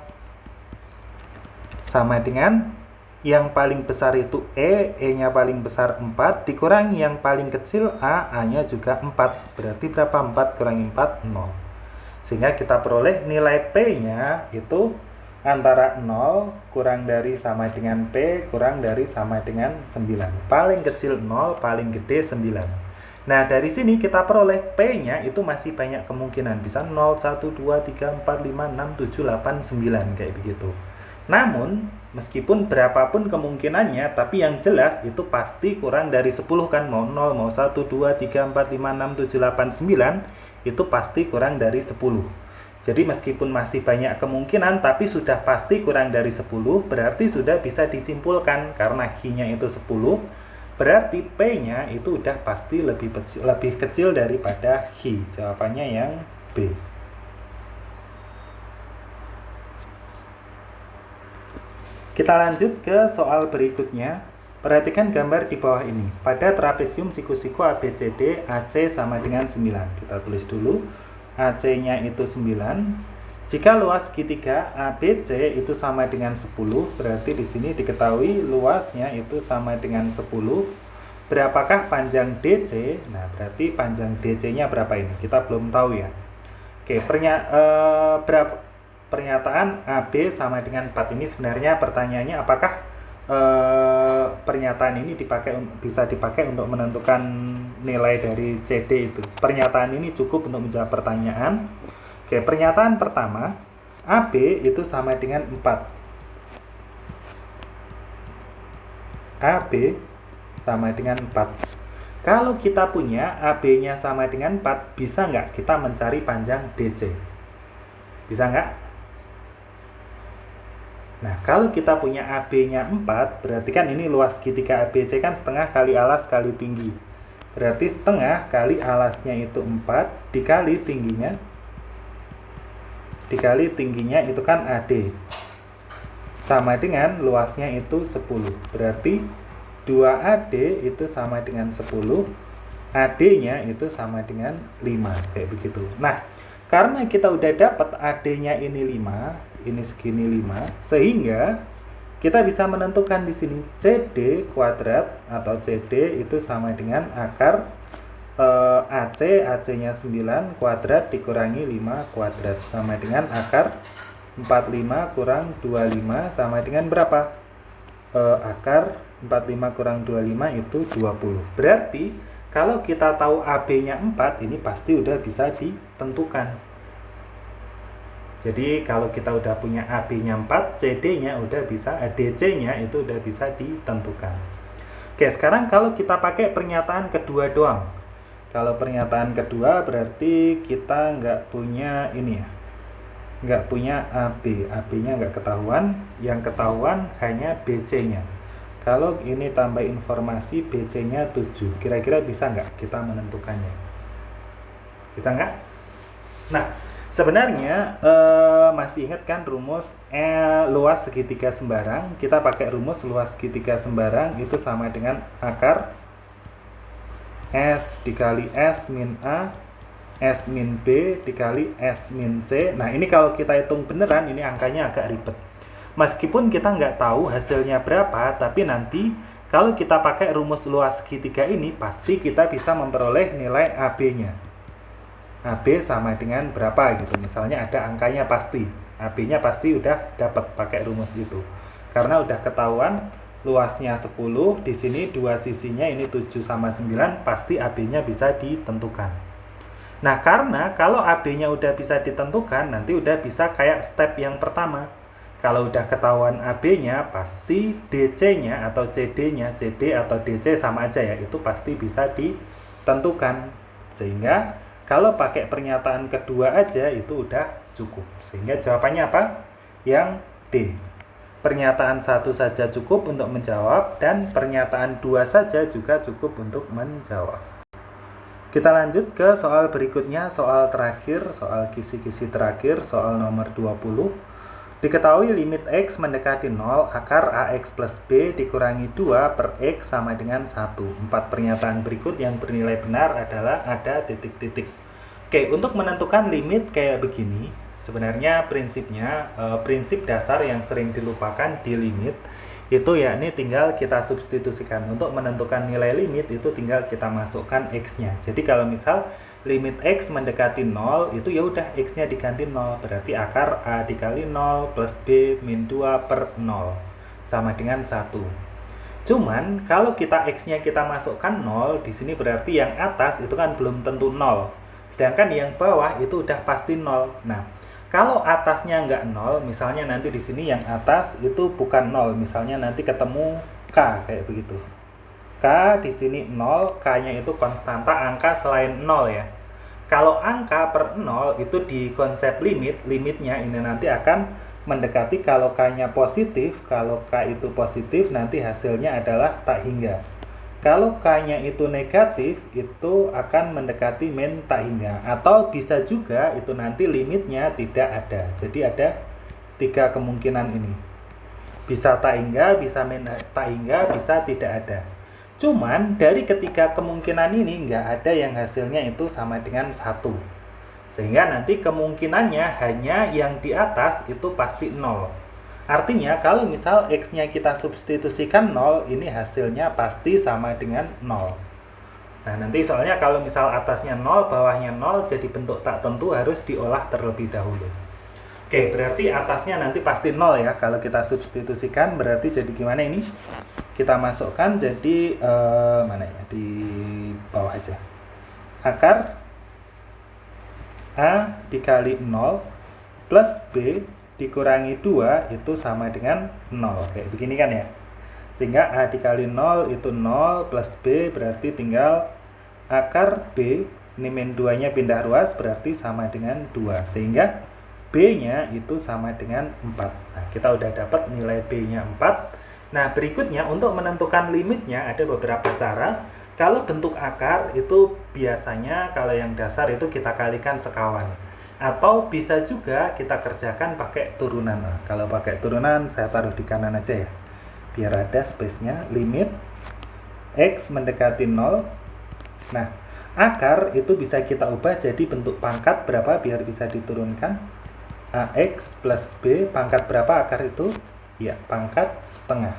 Sama dengan yang paling besar itu E, E-nya paling besar 4, dikurangi yang paling kecil A, A-nya juga 4. Berarti berapa? 4 kurangi 4, 0. Sehingga kita peroleh nilai P-nya itu antara 0 kurang dari sama dengan P kurang dari sama dengan 9. Paling kecil 0, paling gede 9. Nah, dari sini kita peroleh P-nya itu masih banyak kemungkinan. Bisa 0, 1, 2, 3, 4, 5, 6, 7, 8, 9, kayak begitu. Namun, meskipun berapapun kemungkinannya, tapi yang jelas itu pasti kurang dari 10 kan. Mau 0, mau 1, 2, 3, 4, 5, 6, 7, 8, 9, itu pasti kurang dari 10. Jadi meskipun masih banyak kemungkinan, tapi sudah pasti kurang dari 10, berarti sudah bisa disimpulkan. Karena H-nya itu 10, berarti P-nya itu udah pasti lebih kecil daripada H. Jawabannya yang B. Kita lanjut ke soal berikutnya. Perhatikan gambar di bawah ini. Pada trapesium siku-siku ABCD, AC sama dengan 9. Kita tulis dulu. AC-nya itu 9. Jika luas segitiga ABC itu sama dengan 10, berarti di sini diketahui luasnya itu sama dengan 10. Berapakah panjang DC? Nah, berarti panjang DC-nya berapa ini? Kita belum tahu ya. Oke, pernyataan AB sama dengan 4 ini sebenarnya pertanyaannya apakah pernyataan ini bisa dipakai untuk menentukan nilai dari CD itu. Pernyataan ini cukup untuk menjawab pertanyaan. Oke, pernyataan pertama, AB itu sama dengan 4. AB sama dengan 4. Kalau kita punya AB-nya sama dengan 4, bisa nggak kita mencari panjang DC? Bisa nggak? Nah, kalau kita punya AB-nya 4, berarti kan ini luas segitiga ABC kan setengah kali alas kali tinggi. Berarti setengah kali alasnya itu 4, dikali tingginya itu kan AD. Sama dengan luasnya itu 10. Berarti 2AD itu sama dengan 10. AD-nya itu sama dengan 5. Kayak begitu. Nah, karena kita udah dapat AD-nya ini 5, ini segini 5, sehingga kita bisa menentukan di sini CD kuadrat atau CD itu sama dengan akar AC-nya 9 kuadrat dikurangi 5 kuadrat sama dengan akar 45 kurang 25 sama dengan berapa? Akar 45 kurang 25 itu 20. Berarti kalau kita tahu AB-nya 4, ini pasti udah bisa ditentukan. Jadi kalau kita udah punya AB-nya 4, CD-nya udah bisa, DC-nya itu udah bisa ditentukan. Oke, sekarang kalau kita pakai pernyataan kedua doang. Kalau pernyataan kedua berarti kita nggak punya ini ya. nggak punya AB. AB-nya nggak ketahuan, yang ketahuan hanya BC-nya. Kalau ini tambah informasi BC-nya 7, kira-kira bisa nggak kita menentukannya? Bisa nggak? Nah, sebenarnya masih ingat kan rumus luas segitiga sembarang? Kita pakai rumus luas segitiga sembarang itu sama dengan akar S dikali S min A S min B dikali S min C. Nah, ini kalau kita hitung beneran, ini angkanya agak ribet. Meskipun kita nggak tahu hasilnya berapa, tapi nanti kalau kita pakai rumus luas segitiga ini, pasti kita bisa memperoleh nilai AB-nya. AB sama dengan berapa gitu. Misalnya ada angkanya pasti. AB-nya pasti udah dapat pakai rumus itu. Karena udah ketahuan luasnya 10, di sini dua sisinya ini 7 sama 9, pasti AB-nya bisa ditentukan. Nah, karena kalau AB-nya udah bisa ditentukan, nanti udah bisa kayak step yang pertama. Kalau udah ketahuan AB-nya, pasti DC-nya atau CD-nya, CD atau DC sama aja ya, itu pasti bisa ditentukan. Sehingga kalau pakai pernyataan kedua aja itu udah cukup. Sehingga jawabannya apa? Yang D. Pernyataan 1 saja cukup untuk menjawab, dan pernyataan 2 saja juga cukup untuk menjawab. Kita lanjut ke soal berikutnya, soal terakhir, soal kisi-kisi terakhir, soal nomor 20. Diketahui limit X mendekati 0, akar AX plus B dikurangi 2 per X sama dengan 1. 4 pernyataan berikut yang bernilai benar adalah ada titik-titik. Oke, untuk menentukan limit kayak begini, sebenarnya prinsipnya, prinsip dasar yang sering dilupakan di limit, itu ya ini tinggal kita substitusikan. Untuk menentukan nilai limit itu tinggal kita masukkan X-nya. Jadi kalau misal limit X mendekati 0, itu ya udah X-nya diganti 0. Berarti akar A dikali 0 plus B min 2 per 0 sama dengan 1. Cuman kalau kita X-nya kita masukkan 0, di sini berarti yang atas itu kan belum tentu 0. Sedangkan yang bawah itu udah pasti 0. Nah, kalau atasnya nggak 0, misalnya nanti di sini yang atas itu bukan 0, misalnya nanti ketemu K kayak begitu. K di sini 0, K-nya itu konstanta angka selain 0 ya. Kalau angka per 0 itu di konsep limit, limitnya ini nanti akan mendekati, kalau K-nya positif, kalau K itu positif nanti hasilnya adalah tak hingga. Kalau K-nya itu negatif, itu akan mendekati min tak hingga. Atau bisa juga itu nanti limitnya tidak ada. Jadi ada 3 kemungkinan ini. Bisa tak hingga, bisa min tak hingga, bisa tidak ada. Cuman dari ketiga kemungkinan ini nggak ada yang hasilnya itu sama dengan 1. Sehingga nanti kemungkinannya hanya yang di atas itu pasti 0. Artinya kalau misal X-nya kita substitusikan 0, ini hasilnya pasti sama dengan 0. Nah, nanti soalnya kalau misal atasnya 0, bawahnya 0, jadi bentuk tak tentu harus diolah terlebih dahulu. Oke, berarti atasnya nanti pasti 0 ya. Kalau kita substitusikan berarti jadi gimana ini? Kita masukkan jadi, mana ya? Di bawah aja. Akar A dikali 0 plus B dikurangi 2 itu sama dengan 0. Kayak begini kan ya. Sehingga A dikali 0 itu 0 plus B berarti tinggal akar B, ini min 2-nya pindah ruas berarti sama dengan 2. Sehingga B-nya itu sama dengan 4. Nah, kita udah dapat nilai B-nya 4. Nah, berikutnya untuk menentukan limitnya ada beberapa cara. Kalau bentuk akar itu biasanya kalau yang dasar itu kita kalikan sekawan. Atau bisa juga kita kerjakan pakai turunan. Nah, kalau pakai turunan saya taruh di kanan aja ya, biar ada space-nya. Limit X mendekati 0. Nah, akar itu bisa kita ubah jadi bentuk pangkat berapa biar bisa diturunkan. AX plus B, pangkat berapa akar itu? Ya, pangkat setengah.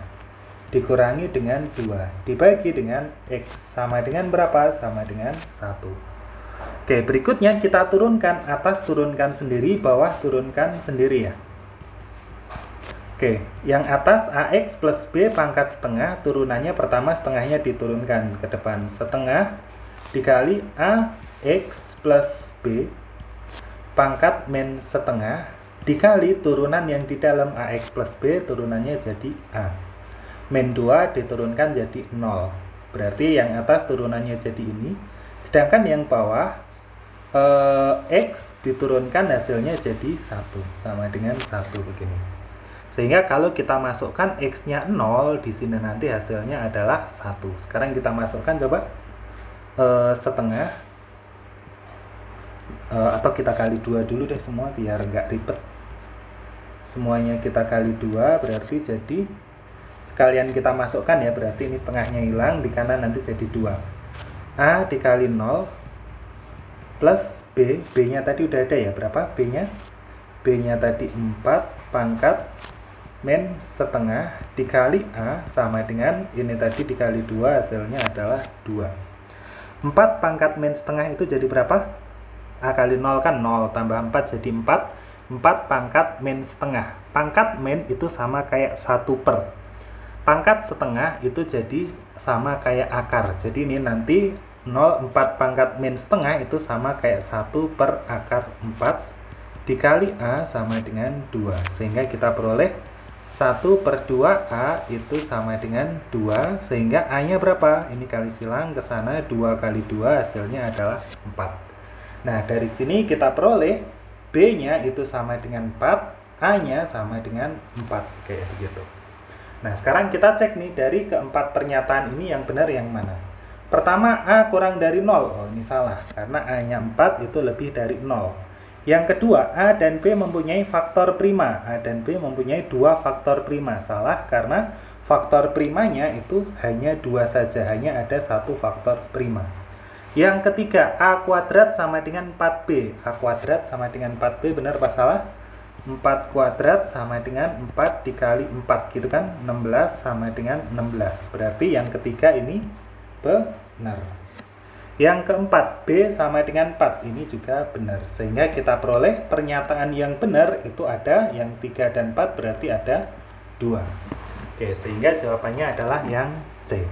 Dikurangi dengan 2. Dibagi dengan X. Sama dengan berapa? Sama dengan 1. Oke, berikutnya kita turunkan. Atas turunkan sendiri, bawah turunkan sendiri ya. Oke, yang atas AX plus B pangkat setengah, turunannya pertama setengahnya diturunkan ke depan. Setengah dikali AX plus B pangkat min setengah dikali turunan yang di dalam AX plus B, turunannya jadi A. Min 2 diturunkan jadi 0. Berarti yang atas turunannya jadi ini. Sedangkan yang bawah X diturunkan hasilnya jadi 1, sama dengan 1 begini. Sehingga kalau kita masukkan X-nya 0, di sini nanti hasilnya adalah 1. Sekarang kita masukkan coba setengah, atau kita kali 2 dulu deh semua biar nggak ribet. Semuanya kita kali 2 berarti jadi, sekalian kita masukkan ya, berarti ini setengahnya hilang, di kanan nanti jadi 2. A dikali 0 plus B, B-nya tadi udah ada ya, berapa B-nya? B-nya tadi 4 pangkat min setengah dikali A sama dengan ini tadi dikali 2, hasilnya adalah 2. 4 pangkat min setengah itu jadi berapa? A kali 0 kan 0, tambah 4 jadi 4. 4 pangkat min setengah. Pangkat min itu sama kayak 1 per. Pangkat setengah itu jadi sama kayak akar. Jadi ini nanti 0, 4 pangkat min setengah itu sama kayak 1 per akar 4 dikali A sama dengan 2. Sehingga kita peroleh 1 per 2A itu sama dengan 2. Sehingga A-nya berapa? Ini kali silang ke sana, 2 kali 2 hasilnya adalah 4. Nah, dari sini kita peroleh B-nya itu sama dengan 4, A-nya sama dengan 4. Kayak begitu. Nah, sekarang kita cek nih dari keempat pernyataan ini yang benar yang mana. Pertama, A kurang dari 0. Oh, ini salah, karena A-nya 4 itu lebih dari 0. Yang kedua, A dan B mempunyai faktor prima. A dan B mempunyai 2 faktor prima. Salah, karena faktor primanya itu hanya 2 saja, hanya ada 1 faktor prima. Yang ketiga, A kuadrat sama dengan 4B. A kuadrat sama dengan 4B, benar apa salah? 4 kuadrat sama dengan 4 dikali 4, gitu kan? 16 sama dengan 16. Berarti yang ketiga ini benar. Yang keempat, B sama dengan 4. Ini juga benar. Sehingga kita peroleh pernyataan yang benar itu ada, yang 3 dan 4 berarti ada 2. Oke, sehingga jawabannya adalah yang C.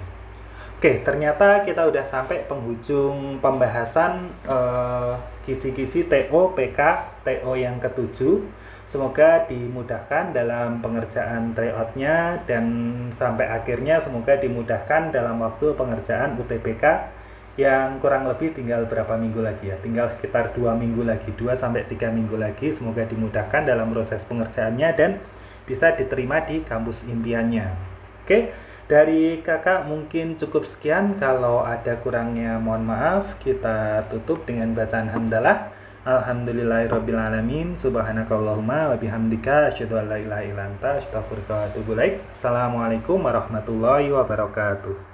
Oke, ternyata kita udah sampai penghujung pembahasan kisi-kisi TO, PK, TO yang ke-7. Semoga dimudahkan dalam pengerjaan tryout-nya dan sampai akhirnya semoga dimudahkan dalam waktu pengerjaan UTBK yang kurang lebih tinggal berapa minggu lagi ya? Tinggal sekitar 2 minggu lagi, 2-3 minggu lagi. Semoga dimudahkan dalam proses pengerjaannya dan bisa diterima di kampus impiannya. Oke, dari kakak mungkin cukup sekian. Kalau ada kurangnya mohon maaf. Kita tutup dengan bacaan hamdalah. Alhamdulillahirrabbilalamin. Subhanakallahumma wa bihamdika asyhadu an la ilaha illa anta astaghfiruka wa atubu ilaik. Assalamualaikum warahmatullahi wabarakatuh.